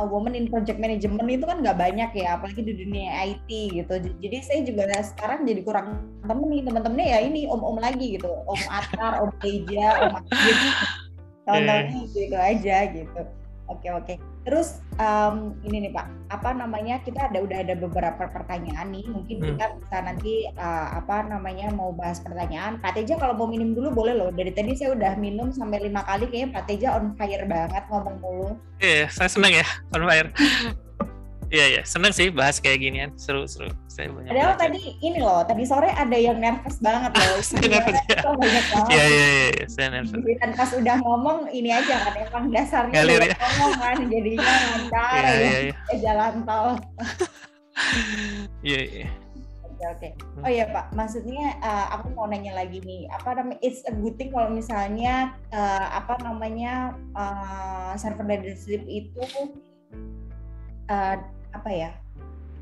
woman in project management itu kan nggak banyak ya, apalagi di dunia IT gitu. Jadi saya juga sekarang jadi kurang temen-temennya ya ini om-om lagi gitu, Om Atar, Om Teja, Om Akid, teman-temannya gitu aja gitu. Oke. Terus ini nih Pak, kita udah ada beberapa pertanyaan nih, mungkin kita bisa nanti mau bahas pertanyaan. Pak Teja kalau mau minum dulu boleh loh. Dari tadi saya udah minum sampai 5 kali, kayaknya Pak Teja on fire banget ngomong mulu. Iya, saya senang ya on fire. Iya, senang sih bahas kayak ginian, seru. Saya banyak. Padahal tadi sore ada yang nervous banget loh. Saya nervous ya. Iya, saya nervous. Dan pas udah ngomong ini aja kan, emang dasarnya ngomong kan, jadinya lancar jalan tol. Iya. Oke. Oh iya Pak, maksudnya aku mau nanya lagi nih, it's a good thing kalau misalnya servant leadership itu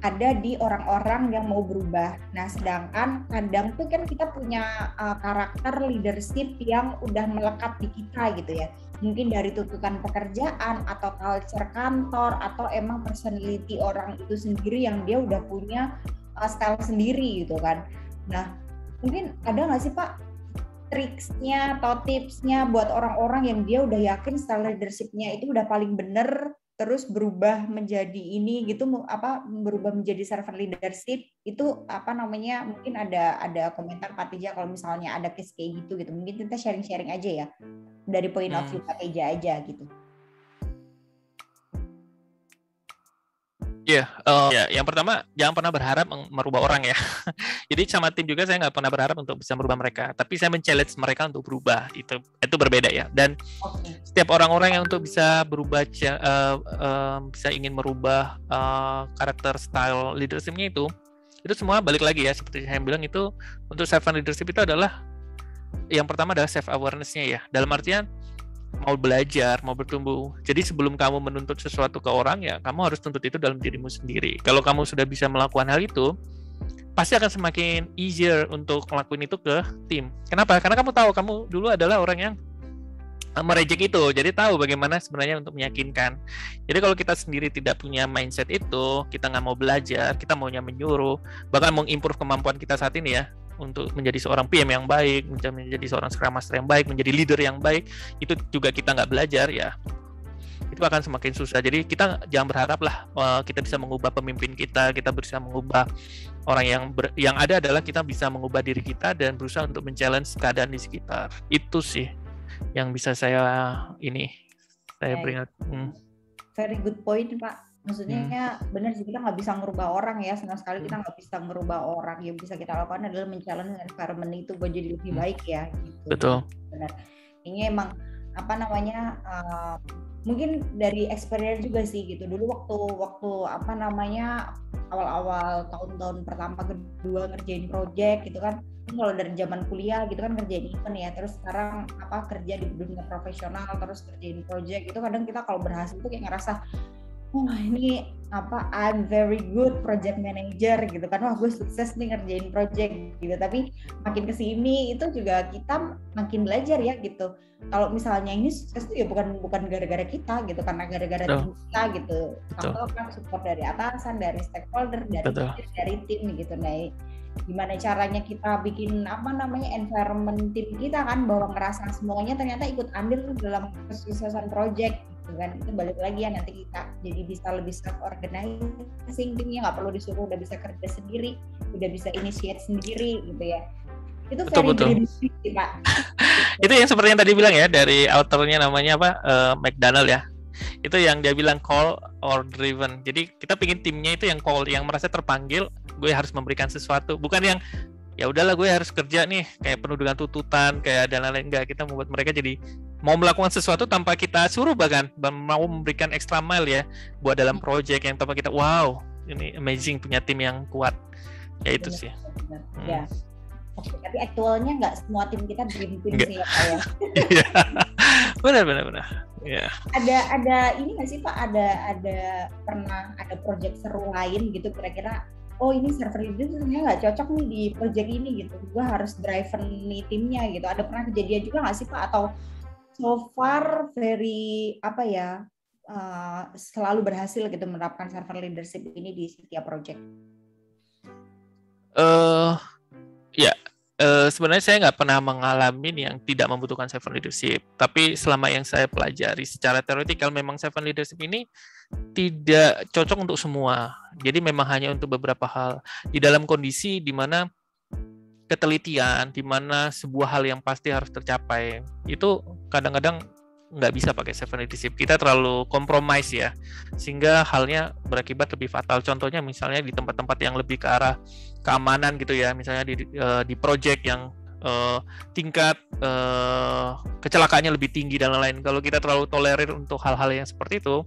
ada di orang-orang yang mau berubah. Nah, sedangkan kadang tuh kan kita punya karakter leadership yang udah melekat di kita gitu ya. Mungkin dari tuntutan pekerjaan atau culture kantor atau emang personality orang itu sendiri yang dia udah punya style sendiri gitu kan. Nah, Mungkin ada nggak sih Pak triksnya atau tipsnya buat orang-orang yang dia udah yakin style leadership-nya itu udah paling bener, terus berubah menjadi ini gitu, berubah menjadi servant leadership itu apa namanya, mungkin ada komentar Pak Teja kalau misalnya ada case kayak gitu, mungkin kita sharing-sharing aja ya dari point of view Pak Teja aja gitu. Ya, yang pertama jangan pernah berharap merubah orang ya. Jadi sama tim juga saya nggak pernah berharap untuk bisa merubah mereka, tapi saya men-challenge mereka untuk berubah. Itu berbeda ya. Dan setiap orang-orang yang untuk bisa berubah, bisa ingin merubah karakter style leadership-nya itu semua balik lagi ya. Seperti saya bilang itu untuk servant leadership itu adalah yang pertama adalah self awareness-nya ya. Dalam artian mau belajar, mau bertumbuh. Jadi sebelum kamu menuntut sesuatu ke orang ya, kamu harus tuntut itu dalam dirimu sendiri. Kalau kamu sudah bisa melakukan hal itu, pasti akan semakin easier untuk ngelakuin itu ke tim. Kenapa? Karena kamu tahu kamu dulu adalah orang yang merejek itu, jadi tahu bagaimana sebenarnya untuk meyakinkan. Jadi kalau kita sendiri tidak punya mindset itu, kita nggak mau belajar, kita maunya menyuruh, bahkan mengimprove kemampuan kita saat ini ya, untuk menjadi seorang PM yang baik, menjadi seorang Scrum Master yang baik, menjadi leader yang baik, itu juga kita nggak belajar ya, itu akan semakin susah. Jadi kita jangan berharap lah kita bisa mengubah pemimpin kita bisa mengubah orang yang ada adalah kita bisa mengubah diri kita dan berusaha untuk men-challenge keadaan di sekitar. Itu sih yang bisa saya beringat. Very good point Pak. Maksudnya benar sih, kita nggak bisa merubah orang ya, sama sekali kita nggak bisa merubah orang. Yang bisa kita lakukan adalah men-challenge environment itu buat jadi lebih baik ya gitu. Betul. Benar. Ini emang mungkin dari experience juga sih gitu. Dulu waktu awal-awal tahun-tahun pertama kedua ngerjain project gitu kan, kalau dari zaman kuliah gitu kan ngerjain event ya, terus sekarang kerja di dunia profesional terus kerjain project itu, kadang kita kalau berhasil tuh kayak ngerasa ini I'm very good project manager gitu kan, wah gue sukses nih ngerjain project gitu. Tapi makin kesini itu juga kita makin belajar ya gitu. Kalau misalnya ini sukses tuh ya bukan gara-gara kita gitu, karena gara-gara tim kita gitu. Atau kan support dari atasan, dari stakeholder, dari tim gitu. Nah, gimana caranya kita bikin environment tim kita kan, bahwa ngerasa semuanya ternyata ikut andil dalam kesuksesan project gitu kan. Itu balik lagi ya, nanti kita jadi bisa lebih self organizing, timnya nggak perlu disuruh, udah bisa kerja sendiri, udah bisa initiate sendiri gitu ya. Itu betul. Sih, Pak. Itu yang seperti yang tadi bilang ya, dari authornya namanya McDonald ya. Itu yang dia bilang call or driven. Jadi kita pingin timnya itu yang call, yang merasa terpanggil, gue harus memberikan sesuatu, bukan yang ya udahlah gue harus kerja nih kayak penuh dengan tuntutan kayak dan lain-lain. Enggak, kita membuat mereka jadi mau melakukan sesuatu tanpa kita suruh, bahkan mau memberikan extra mile ya buat dalam project yang tanpa kita wow ini amazing punya tim yang kuat ya. Itu sih ya. Oke, tapi aktualnya nggak semua tim kita dream team sih ya Pak ya. benar ya. Ada ini nggak sih Pak, ada pernah ada project seru lain gitu kira-kira, oh ini server leader sebenarnya nggak cocok nih di project ini gitu, gue harus driven nih timnya gitu. Ada pernah kejadian juga nggak sih Pak, atau so far very selalu berhasil gitu menerapkan server leadership ini di setiap project? Sebenarnya saya nggak pernah mengalami yang tidak membutuhkan servant leadership, tapi selama yang saya pelajari secara teoretikal memang servant leadership ini tidak cocok untuk semua. Jadi memang hanya untuk beberapa hal di dalam kondisi di mana ketelitian, di mana sebuah hal yang pasti harus tercapai, itu kadang-kadang nggak bisa pakai servant leadership. Kita terlalu kompromis ya, sehingga halnya berakibat lebih fatal. Contohnya misalnya di tempat-tempat yang lebih ke arah keamanan gitu ya, misalnya di project yang tingkat kecelakaannya lebih tinggi dan lain-lain. Kalau kita terlalu tolerir untuk hal-hal yang seperti itu,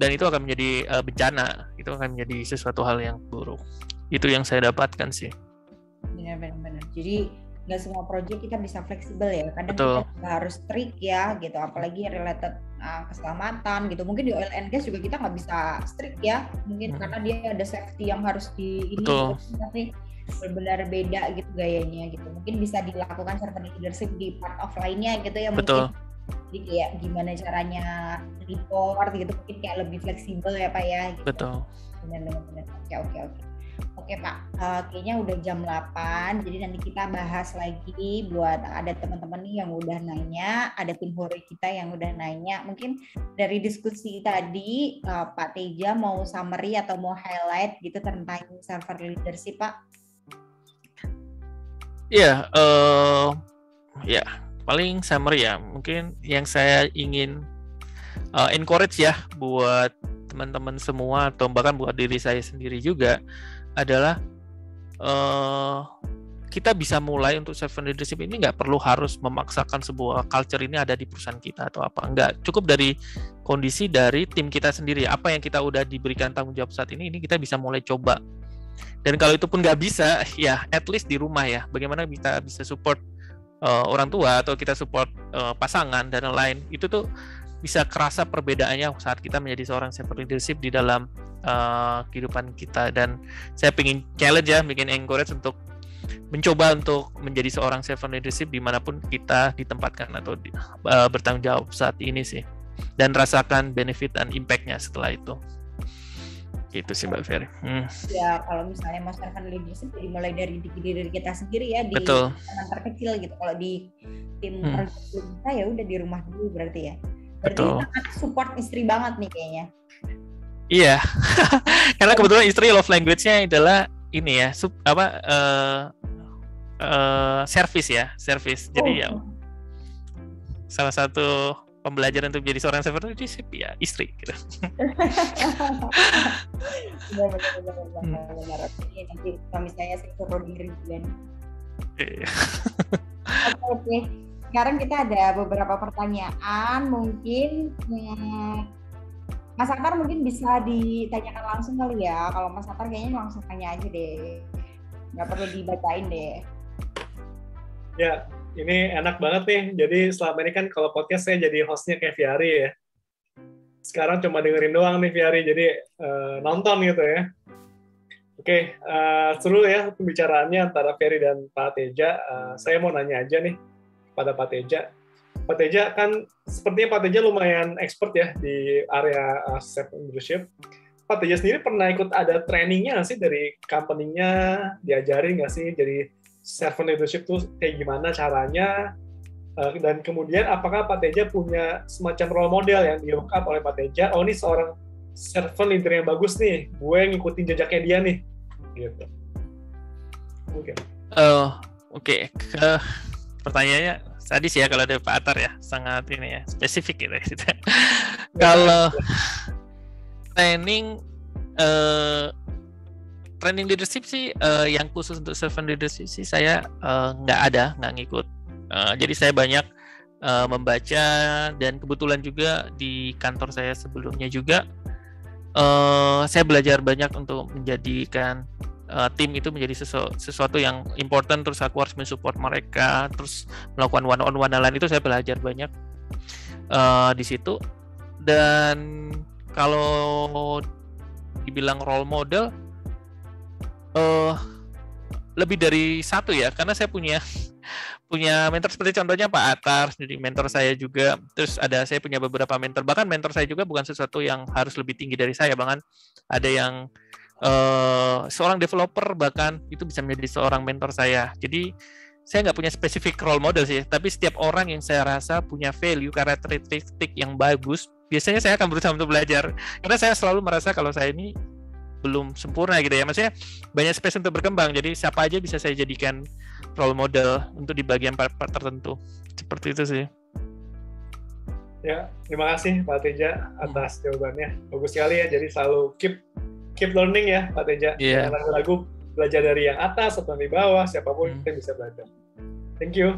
dan itu akan menjadi bencana, itu akan menjadi sesuatu hal yang buruk. Itu yang saya dapatkan sih. Benar. Jadi nggak semua project kita bisa fleksibel ya. Kadang Betul. Kita harus strict ya gitu, apalagi related keselamatan gitu. Mungkin di oil and gas juga kita nggak bisa strict ya, mungkin karena dia ada safety yang harus gitu, tapi benar-benar beda gitu gayanya gitu. Mungkin bisa dilakukan servant leadership di part of lainnya gitu ya. Betul. Mungkin jadi kayak gimana caranya report gitu, mungkin kayak lebih fleksibel ya Pak ya gitu. Betul. Benar. Oke. Oke Pak, kayaknya udah jam 8, jadi nanti kita bahas lagi buat ada teman-teman nih yang udah nanya, ada tim hore kita yang udah nanya. Mungkin dari diskusi tadi, Pak Teja mau summary atau mau highlight gitu tentang server leadership Pak? Iya, ya paling summary ya. Mungkin yang saya ingin encourage ya buat teman-teman semua atau bahkan buat diri saya sendiri juga adalah kita bisa mulai untuk servant leadership ini nggak perlu harus memaksakan sebuah culture ini ada di perusahaan kita atau apa. Nggak, cukup dari kondisi dari tim kita sendiri. Apa yang kita udah diberikan tanggung jawab saat ini kita bisa mulai coba. Dan kalau itu pun nggak bisa, ya at least di rumah ya. Bagaimana kita bisa support orang tua atau kita support pasangan dan lain-lain. Itu tuh bisa kerasa perbedaannya saat kita menjadi seorang servant leadership di dalam kehidupan kita. Dan saya pengen challenge ya, bikin encourage untuk mencoba untuk menjadi seorang servant leadership dimanapun kita ditempatkan atau bertanggung jawab saat ini sih, dan rasakan benefit dan impact-nya setelah itu. Gitu sih Mbak Ferry. Ya kalau misalnya mau servant leadership jadi mulai dari diri kita sendiri ya, di Betul. teman terkecil gitu. Kalau di tim kita ya udah di rumah dulu berarti ya. Berarti Betul. sangat support istri banget nih kayaknya. Iya, karena kebetulan istri love language-nya adalah ini ya, service ya, service. Jadi ya salah satu pembelajaran untuk menjadi seorang servant leadership ya istri gitu. Benar. Nanti suami saya suruh diri dan. Oke. Sekarang kita ada beberapa pertanyaan, mungkin Mas Atar mungkin bisa ditanyakan langsung kali ya. Kalau Mas Atar kayaknya langsung tanya aja deh, nggak perlu dibacain deh. Ya, ini enak banget nih. Jadi selama ini kan kalau podcast saya jadi hostnya kayak Fiari ya. Sekarang cuma dengerin doang nih Fiari, jadi nonton gitu ya. Oke, seru ya pembicaraannya antara Ferry dan Pak Teja. Saya mau nanya aja nih pada Pak Teja. Pak Teja kan, sepertinya Pak Teja lumayan expert ya di area servant leadership. Pak Teja sendiri pernah ikut ada trainingnya nggak sih dari company-nya? Diajarin nggak sih jadi servant leadership itu kayak gimana caranya? Dan kemudian apakah Pak Teja punya semacam role model yang diungkap oleh Pak Teja? Oh, ini seorang servant leader yang bagus nih, gue ngikutin jejaknya dia nih. Gitu. Oke. Pertanyaannya sadis ya kalau ada Pak Atar ya, sangat ini ya, spesifik gitu. Kalau training leadership sih yang khusus untuk servant leadership sih saya nggak ngikut. Jadi saya banyak membaca, dan kebetulan juga di kantor saya sebelumnya juga saya belajar banyak untuk menjadikan tim itu menjadi sesuatu yang important, terus aku harus mensupport mereka, terus melakukan one-on-one dan lain itu saya belajar banyak di situ. Dan kalau dibilang role model lebih dari satu ya, karena saya punya mentor seperti contohnya Pak Atar, jadi mentor saya juga. Terus saya punya beberapa mentor, bahkan mentor saya juga bukan sesuatu yang harus lebih tinggi dari saya, bahkan ada yang seorang developer bahkan itu bisa menjadi seorang mentor saya. Jadi saya nggak punya spesifik role model sih, tapi setiap orang yang saya rasa punya value, karakteristik yang bagus, biasanya saya akan berusaha untuk belajar, karena saya selalu merasa kalau saya ini belum sempurna gitu ya, maksudnya banyak space untuk berkembang. Jadi siapa aja bisa saya jadikan role model untuk di bagian part-part tertentu. Seperti itu sih. Ya, terima kasih Pak Teja atas jawabannya. Bagus sekali ya, jadi selalu keep learning ya Pak Teja. Yeah. Jangan ragu-ragu belajar dari yang atas atau di bawah, siapapun kita bisa belajar. Thank you.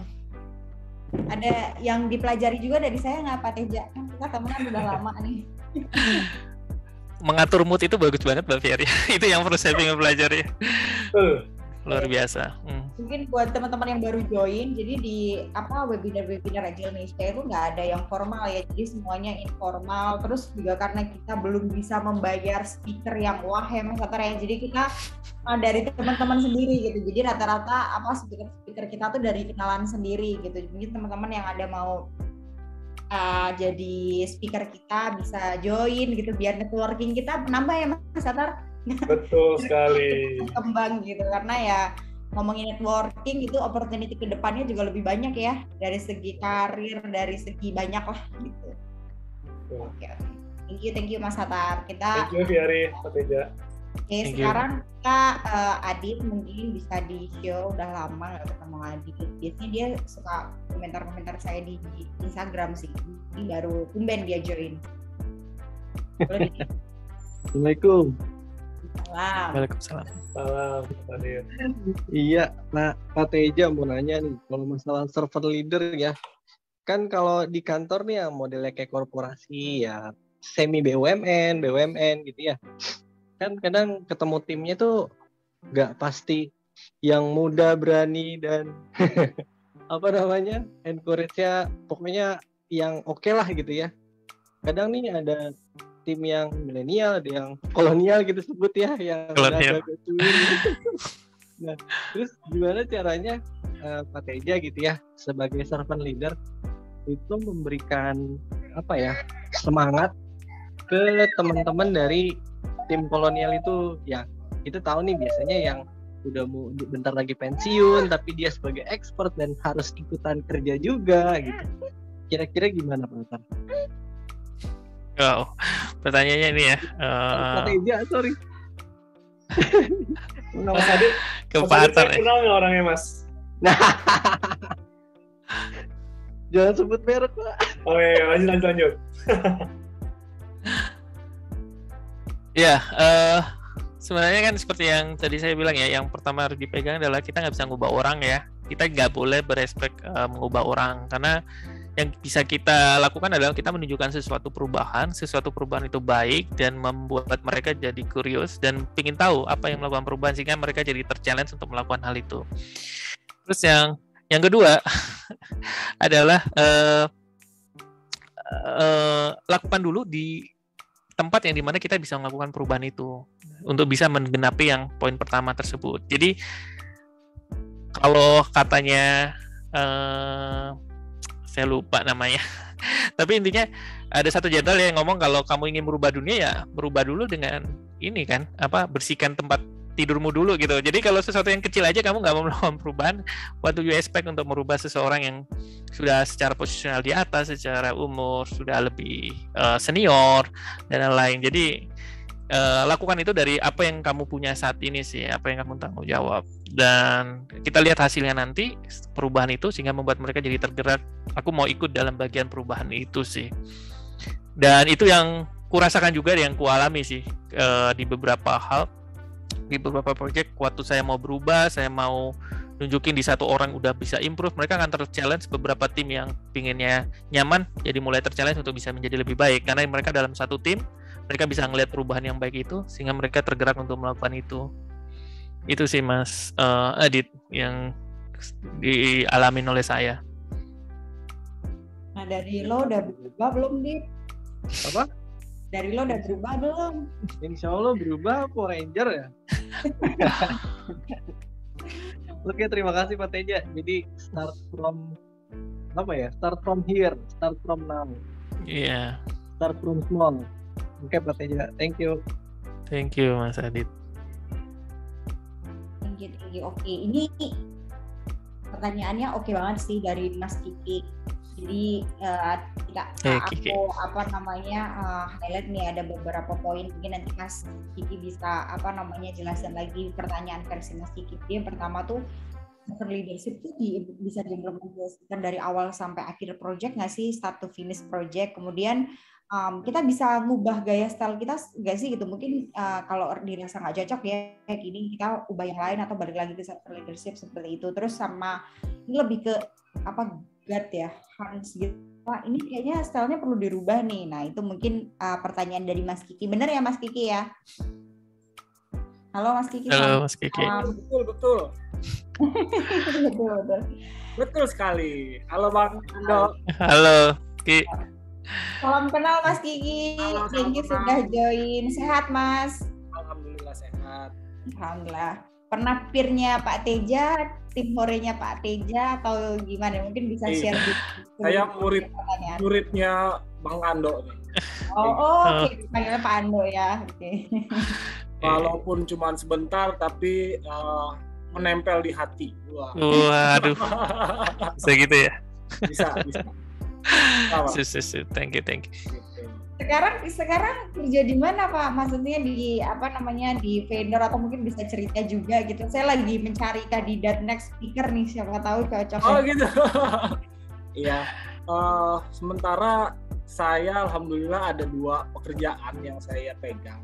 Ada yang dipelajari juga dari saya nggak Pak Teja? Kan kita temenan udah lama nih. Mengatur mood itu bagus banget Mbak Fiari. Itu yang perlu saya ingin pelajari. Luar biasa. Mungkin buat teman-teman yang baru join, jadi di webinar Agile Indonesia itu nggak ada yang formal ya, jadi semuanya informal. Terus juga karena kita belum bisa membayar speaker yang wah ya Mas Atar ya, jadi kita dari teman-teman sendiri gitu. Jadi rata-rata speaker kita tuh dari kenalan sendiri gitu. Jadi teman-teman yang ada mau jadi speaker kita bisa join gitu, biar networking kita menambah ya Mas Atar. Betul sekali. Kembang gitu, karena ya ngomongin networking itu opportunity ke depannya juga lebih banyak ya, dari segi karir, dari segi banyak lah gitu. Oke. Thank you Mas Hatar. Thank you Fiari, Pak Teja. Oke, sekarang kita Adit mungkin bisa di show, udah lama nggak ketemu Adit. Biasanya dia suka komentar-komentar saya di Instagram sih. Ini baru tumben dia join. Assalamualaikum. Salam. Waalaikumsalam. Salam, Adit. Iya, nah Pak Teja mau nanya nih, kalau masalah server leader ya, kan kalau di kantor nih yang modelnya kayak korporasi ya, semi BUMN gitu ya, kan kadang ketemu timnya tuh nggak pasti yang muda, berani, dan apa namanya, encourage-nya pokoknya yang oke lah gitu ya. Kadang nih ada tim yang milenial, ada yang kolonial gitu sebut ya, yang agak cuy. Nah, terus gimana caranya Pak Teja gitu ya sebagai servant leader itu memberikan apa ya, semangat ke teman-teman dari tim kolonial itu ya. Kita tahu nih biasanya yang udah mau bentar lagi pensiun tapi dia sebagai expert dan harus ikutan kerja juga gitu. Kira-kira gimana Pak Hatar? Oh, pertanyaannya ini ya. Pak Teja, sorry. Mas Adit, Ke Pak Hatar. Kenal nggak orangnya Mas? Nah, jangan sebut merek Pak. Oh iya, lanjut. Ya, sebenarnya kan seperti yang tadi saya bilang ya, yang pertama harus dipegang adalah kita nggak bisa ngubah orang ya. Kita nggak boleh berespek mengubah orang, karena yang bisa kita lakukan adalah kita menunjukkan sesuatu perubahan itu baik dan membuat mereka jadi curious dan ingin tahu apa yang melakukan perubahan sehingga mereka jadi ter-challenge untuk melakukan hal itu. Terus yang kedua adalah lakukan dulu di tempat yang dimana kita bisa melakukan perubahan itu untuk bisa menggenapi yang poin pertama tersebut. Jadi kalau katanya saya lupa namanya, tapi intinya ada satu jenderal yang ngomong kalau kamu ingin merubah dunia ya berubah dulu dengan ini kan, bersihkan tempat tidurmu dulu gitu. Jadi kalau sesuatu yang kecil aja kamu nggak mau melakukan perubahan, what do you expect untuk merubah seseorang yang sudah secara posisional di atas, secara umur sudah lebih senior dan lain-lain. Jadi lakukan itu dari apa yang kamu punya saat ini sih, apa yang kamu tanggung jawab, dan kita lihat hasilnya nanti perubahan itu sehingga membuat mereka jadi tergerak, aku mau ikut dalam bagian perubahan itu sih. Dan itu yang kurasakan juga, yang kualami sih di beberapa hal, di beberapa project. Waktu saya mau berubah, saya mau nunjukin di satu orang udah bisa improve, mereka akan ter-challenge. Beberapa tim yang pinginnya nyaman jadi mulai ter-challenge untuk bisa menjadi lebih baik, karena mereka dalam satu tim mereka bisa ngelihat perubahan yang baik itu sehingga mereka tergerak untuk melakukan itu. Itu sih Mas Adit yang dialami oleh saya. Nah, dari lo udah berubah belum, Dit? Apa? Dari lo udah berubah belum? Insya Allah berubah, Power Ranger ya. Oke, terima kasih Pak Teja. Jadi start from here, start from now. Iya. Start from small. Oke Pak Teja, thank you. Thank you Mas Adit. Thank you. Oke, ini pertanyaannya oke banget sih dari Mas Kiki. Jadi Kiki. aku highlight nih ada beberapa poin, mungkin nanti Mas Kiki bisa jelasin lagi pertanyaan versi Mas Kiki. Yang pertama tuh leadership tuh bisa diimplementasikan dari awal sampai akhir project nggak sih, start to finish project. Kemudian kita bisa ngubah gaya style kita nggak sih gitu, mungkin kalau dirasa nggak cocok ya kayak gini kita ubah yang lain atau balik lagi ke leadership seperti itu. Terus sama ini lebih ke gut ya, Hans gitu. Wah, ini kayaknya stylenya perlu dirubah nih. Nah itu mungkin pertanyaan dari Mas Kiki. Bener ya Mas Kiki ya? Halo Mas Kiki. Halo Mas Kiki. Betul. Betul sekali. Halo Bang Ando. Halo Ki. Salam kenal Mas Kiki. Halo, thank you sudah join. Sehat Mas? Alhamdulillah sehat. Alhamdulillah. Pernah peer-nya Pak Teja, tim horenya Pak Teja atau gimana? Mungkin bisa share gitu. Saya muridnya Bang Ando nih. Oke. Panggilnya Pak Ando ya. Oke. Walaupun cuma sebentar, tapi menempel di hati. Wah. Waduh, bisa gitu ya? Bisa. Thank you. Gitu. Sekarang kerja di mana Pak? Maksudnya di di vendor atau mungkin bisa cerita juga gitu. Saya lagi mencari kandidat next speaker nih, siapa tahu cocok. Oh gitu. Iya. Sementara saya alhamdulillah ada 2 pekerjaan yang saya pegang.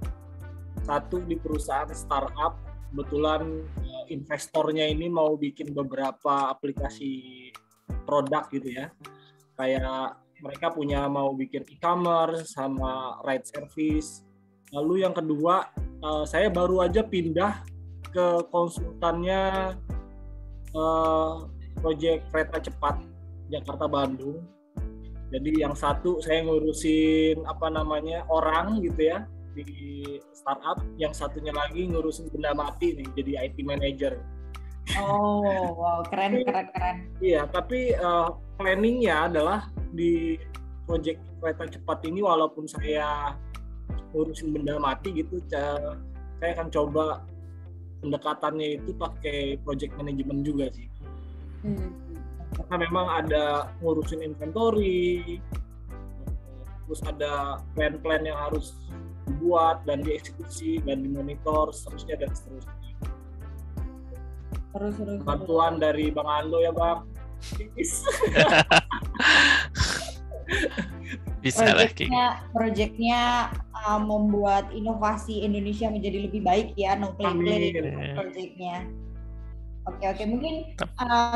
Satu di perusahaan startup, kebetulan investornya ini mau bikin beberapa aplikasi produk gitu ya. Kayak mereka mau bikin e-commerce sama ride service. Lalu yang kedua, saya baru aja pindah ke konsultannya proyek kereta cepat Jakarta-Bandung. Jadi yang satu saya ngurusin orang gitu ya di startup, yang satunya lagi ngurusin benda mati nih, jadi IT manager. Oh, wow, keren. Iya, tapi planningnya adalah di proyek kereta cepat ini, walaupun saya ngurusin benda mati gitu, saya akan coba pendekatannya itu pakai project management juga sih. Karena memang ada ngurusin inventory, terus ada plan-plan yang harus dibuat dan dieksekusi dan dimonitor seterusnya. Terus. Bantuan dari Bang Ando ya Bang. Bisa lah. Proyeknya membuat inovasi Indonesia menjadi lebih baik ya, no play proyeknya. Oke, mungkin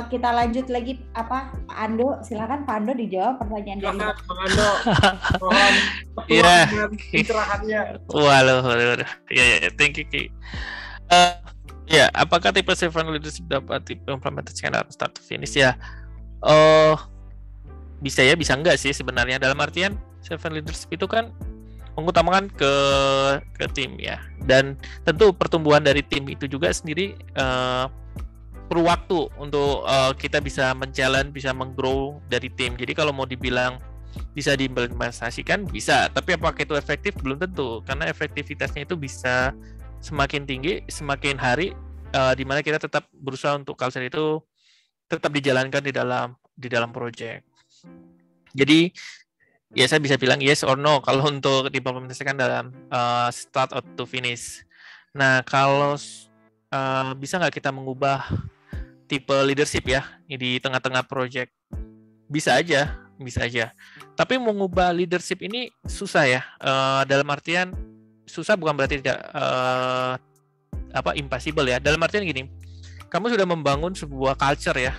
kita lanjut lagi Pak Ando, silakan Pak Ando dijawab pertanyaan dari Bang Ando. Mohon dan pencerahannya. Waduh. Ya, thank you Ki. Ya, apakah tipe servant leadership dapat diimplementasikan dalam start to finish ya? Bisa ya, bisa enggak sih sebenarnya. Dalam artian servant leadership itu kan mengutamakan ke tim ya. Dan tentu pertumbuhan dari tim itu juga sendiri perlu waktu untuk kita bisa menjalan, bisa meng-grow dari tim. Jadi kalau mau dibilang bisa diimplementasikan, bisa. Tapi apakah itu efektif? Belum tentu. Karena efektivitasnya itu bisa semakin tinggi, semakin hari, di mana kita tetap berusaha untuk culture itu tetap dijalankan di dalam project. Jadi ya saya bisa bilang yes or no kalau untuk diimplementasikan dalam start to finish. Nah kalau bisa nggak kita mengubah tipe leadership ya di tengah-tengah project? Bisa aja. Tapi mengubah leadership ini susah ya. Dalam artian susah bukan berarti tidak impossible ya. Dalam artian gini, kamu sudah membangun sebuah culture ya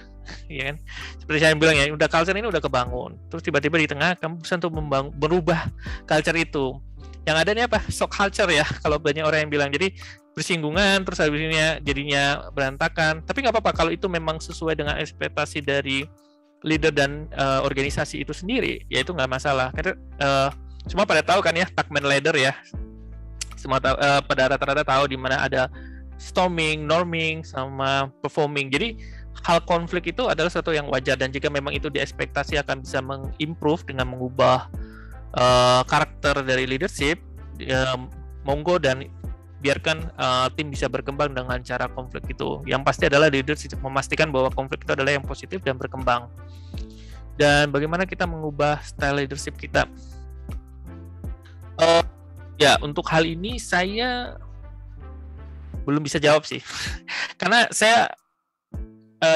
kan? Seperti saya bilang ya, culture ini udah kebangun. Terus tiba-tiba di tengah kamu bisa untuk merubah culture itu. Yang ada ini apa? Shock culture ya. Kalau banyak orang yang bilang, jadi bersinggungan, terus habisnya jadinya berantakan. Tapi nggak apa-apa kalau itu memang sesuai dengan ekspektasi dari leader dan organisasi itu sendiri, ya itu nggak masalah. Karena semua pada tahu kan ya, Tuckman ladder ya. Semua pada rata-rata tahu di mana ada storming, norming, sama performing. Jadi hal konflik itu adalah sesuatu yang wajar, dan jika memang itu diekspektasi akan bisa mengimprove dengan mengubah karakter dari leadership, monggo dan biarkan tim bisa berkembang dengan cara konflik itu. Yang pasti adalah leadership memastikan bahwa konflik itu adalah yang positif dan berkembang. Dan bagaimana kita mengubah style leadership kita? Ya, untuk hal ini saya belum bisa jawab sih. Karena saya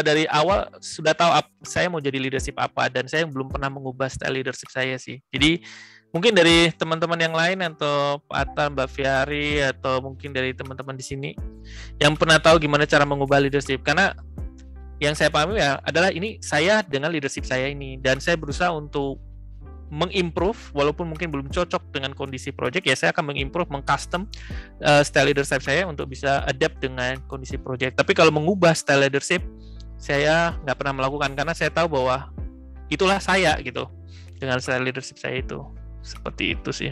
dari awal sudah tahu saya mau jadi leadership apa, dan saya belum pernah mengubah style leadership saya sih. Jadi mungkin dari teman-teman yang lain, atau Pak Atta, Mbak Fiari, atau mungkin dari teman-teman di sini yang pernah tahu gimana cara mengubah leadership. Karena yang saya pahami ya adalah ini saya dengan leadership saya ini, dan saya berusaha untuk mengimprove, walaupun mungkin belum cocok dengan kondisi project, ya saya akan mengimprove, mengcustom style leadership saya untuk bisa adapt dengan kondisi project. Tapi kalau mengubah style leadership, saya nggak pernah melakukan, karena saya tahu bahwa itulah saya gitu, dengan style leadership saya itu. Seperti itu sih.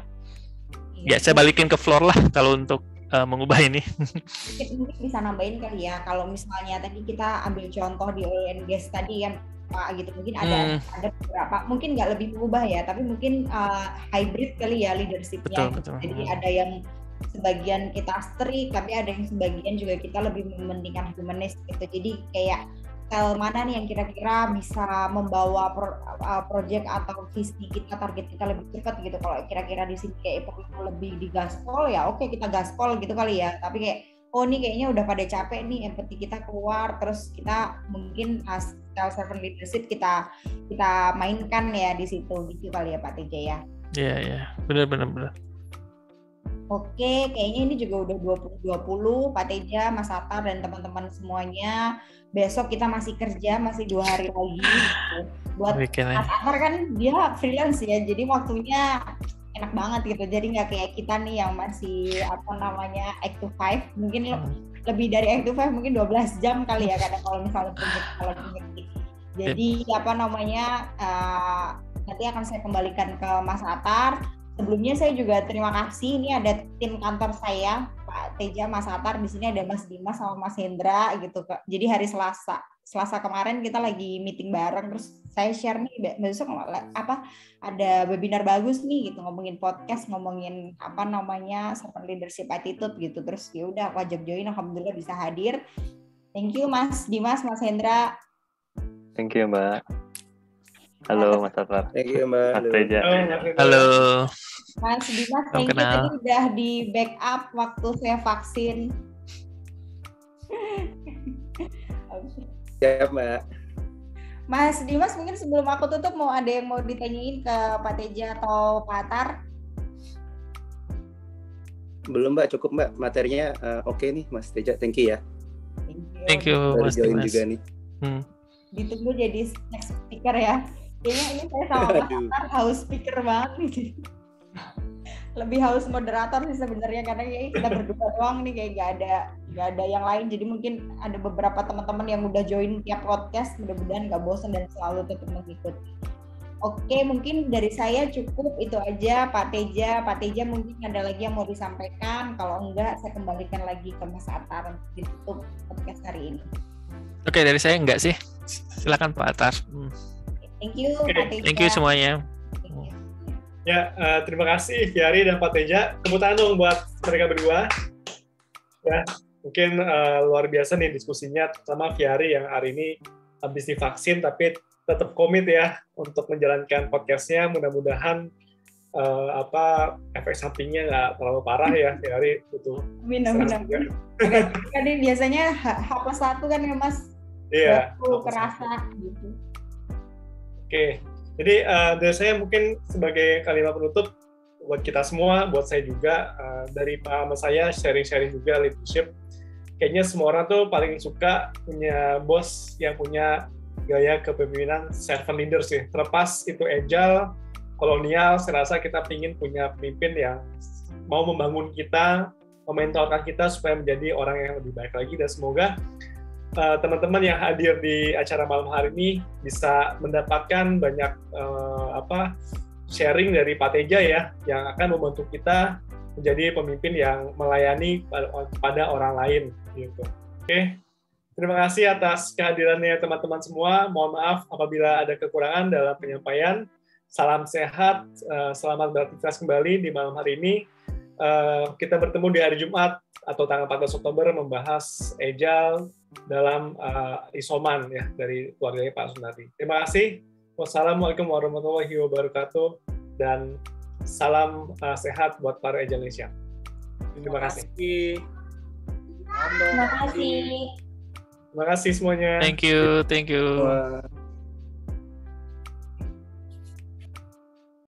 Ya, saya balikin ke floor lah kalau untuk mengubah ini. Mungkin bisa nambahin kali ya, kalau misalnya tadi kita ambil contoh di oil and gas tadi kan Pak gitu, mungkin ada beberapa, mungkin nggak lebih mengubah ya, tapi mungkin hybrid kali ya leadershipnya. Betul. Jadi ada yang sebagian kita strict, tapi ada yang sebagian juga kita lebih mementingkan humanis gitu. Jadi kayak style mana nih yang kira-kira bisa membawa project atau visi kita, target kita lebih cepat gitu. Kalau kira-kira di sini kayak perlu lebih digaspol, ya oke kita gaspol gitu kali ya. Tapi kayak oh ini kayaknya udah pada capek nih, empati kita keluar, terus kita mungkin style servant leadership kita mainkan ya di situ gitu kali ya Pak TJ ya. Iya, benar. Oke, kayaknya ini juga udah 2020, Pak Teja, Mas Atar, dan teman-teman semuanya. Besok kita masih kerja, masih 2 hari lagi. Gitu. Buat Mas Atar kan dia freelance ya, jadi waktunya enak banget gitu. Jadi nggak kayak kita nih yang masih 8 to 5, mungkin lebih dari 8 to 5, mungkin 12 jam kali ya kadang kalau misalnya kalau project. Jadi nanti akan saya kembalikan ke Mas Atar. Sebelumnya saya juga terima kasih, ini ada tim kantor saya, Pak Teja, Mas Atar, di sini ada Mas Dimas sama Mas Hendra gitu Kak. Jadi hari Selasa kemarin kita lagi meeting bareng, terus saya share nih besok ada webinar bagus nih gitu, ngomongin podcast, ngomongin servant leadership attitude gitu. Terus ya udah aku ajak join, alhamdulillah bisa hadir. Thank you Mas Dimas, Mas Hendra. Thank you Mbak. Halo Mas Atar. Thank you Mbak. Mas Teja. Halo. Mas Dimas, thank you tadi udah di backup waktu saya vaksin. Siap Mbak. Mas Dimas, mungkin sebelum aku tutup ada yang mau ditanyain ke Pak Teja atau Pak Atar? Belum Mbak, cukup Mbak. Materinya oke nih Mas Teja, thank you ya. Thank you Mas Dimas. Juga nih. Ditunggu jadi next speaker ya. Kayaknya ini saya sama Mas Atar haus speaker banget nih. Lebih haus moderator sih sebenarnya, karena kita berdua doang nih, kayak nggak ada yang lain. Jadi mungkin ada beberapa teman-teman yang udah join tiap podcast, mudah-mudahan nggak bosan dan selalu tetap mengikuti. Oke, mungkin dari saya cukup itu aja Pak Teja. Pak Teja mungkin ada lagi yang mau disampaikan. Kalau enggak, saya kembalikan lagi ke Mas Atar untuk ditutup podcast hari ini. Oke, dari saya enggak sih. Silakan Pak Atar. Thank you Pak Teja. Thank you semuanya. Ya, terima kasih Fiari dan Pak Teja. Tepuk tangan dong buat mereka berdua. Ya, mungkin luar biasa nih diskusinya, terutama Fiari yang hari ini habis divaksin tapi tetap komit ya untuk menjalankan podcastnya. Mudah-mudahan efek sampingnya nggak terlalu parah ya Fiari. Amin. Tadi biasanya H+1 kan ya Mas? Iya. Baru kerasa gitu. Oke. Jadi dari saya mungkin sebagai kalimat penutup buat kita semua, buat saya juga, dari pengalaman saya sharing-sharing juga leadership. Kayaknya semua orang tuh paling suka punya bos yang punya gaya kepemimpinan servant leader sih. Terlepas itu agile, kolonial, saya rasa kita ingin punya pemimpin yang mau membangun kita, mementorkan kita supaya menjadi orang yang lebih baik lagi. Dan semoga teman-teman yang hadir di acara malam hari ini bisa mendapatkan banyak sharing dari Pak Teja ya, yang akan membantu kita menjadi pemimpin yang melayani pada orang lain gitu. Oke. Terima kasih atas kehadirannya teman-teman semua. Mohon maaf apabila ada kekurangan dalam penyampaian. Salam sehat, selamat beraktivitas kembali di malam hari ini. Kita bertemu di hari Jumat atau tanggal 14 Oktober membahas Agile dalam isoman ya dari keluarganya Pak Sunardi. Terima kasih. Wassalamualaikum warahmatullahi wabarakatuh dan salam sehat buat para Agile Indonesia. Terima kasih. Terima kasih. Terima kasih semuanya. Thank you.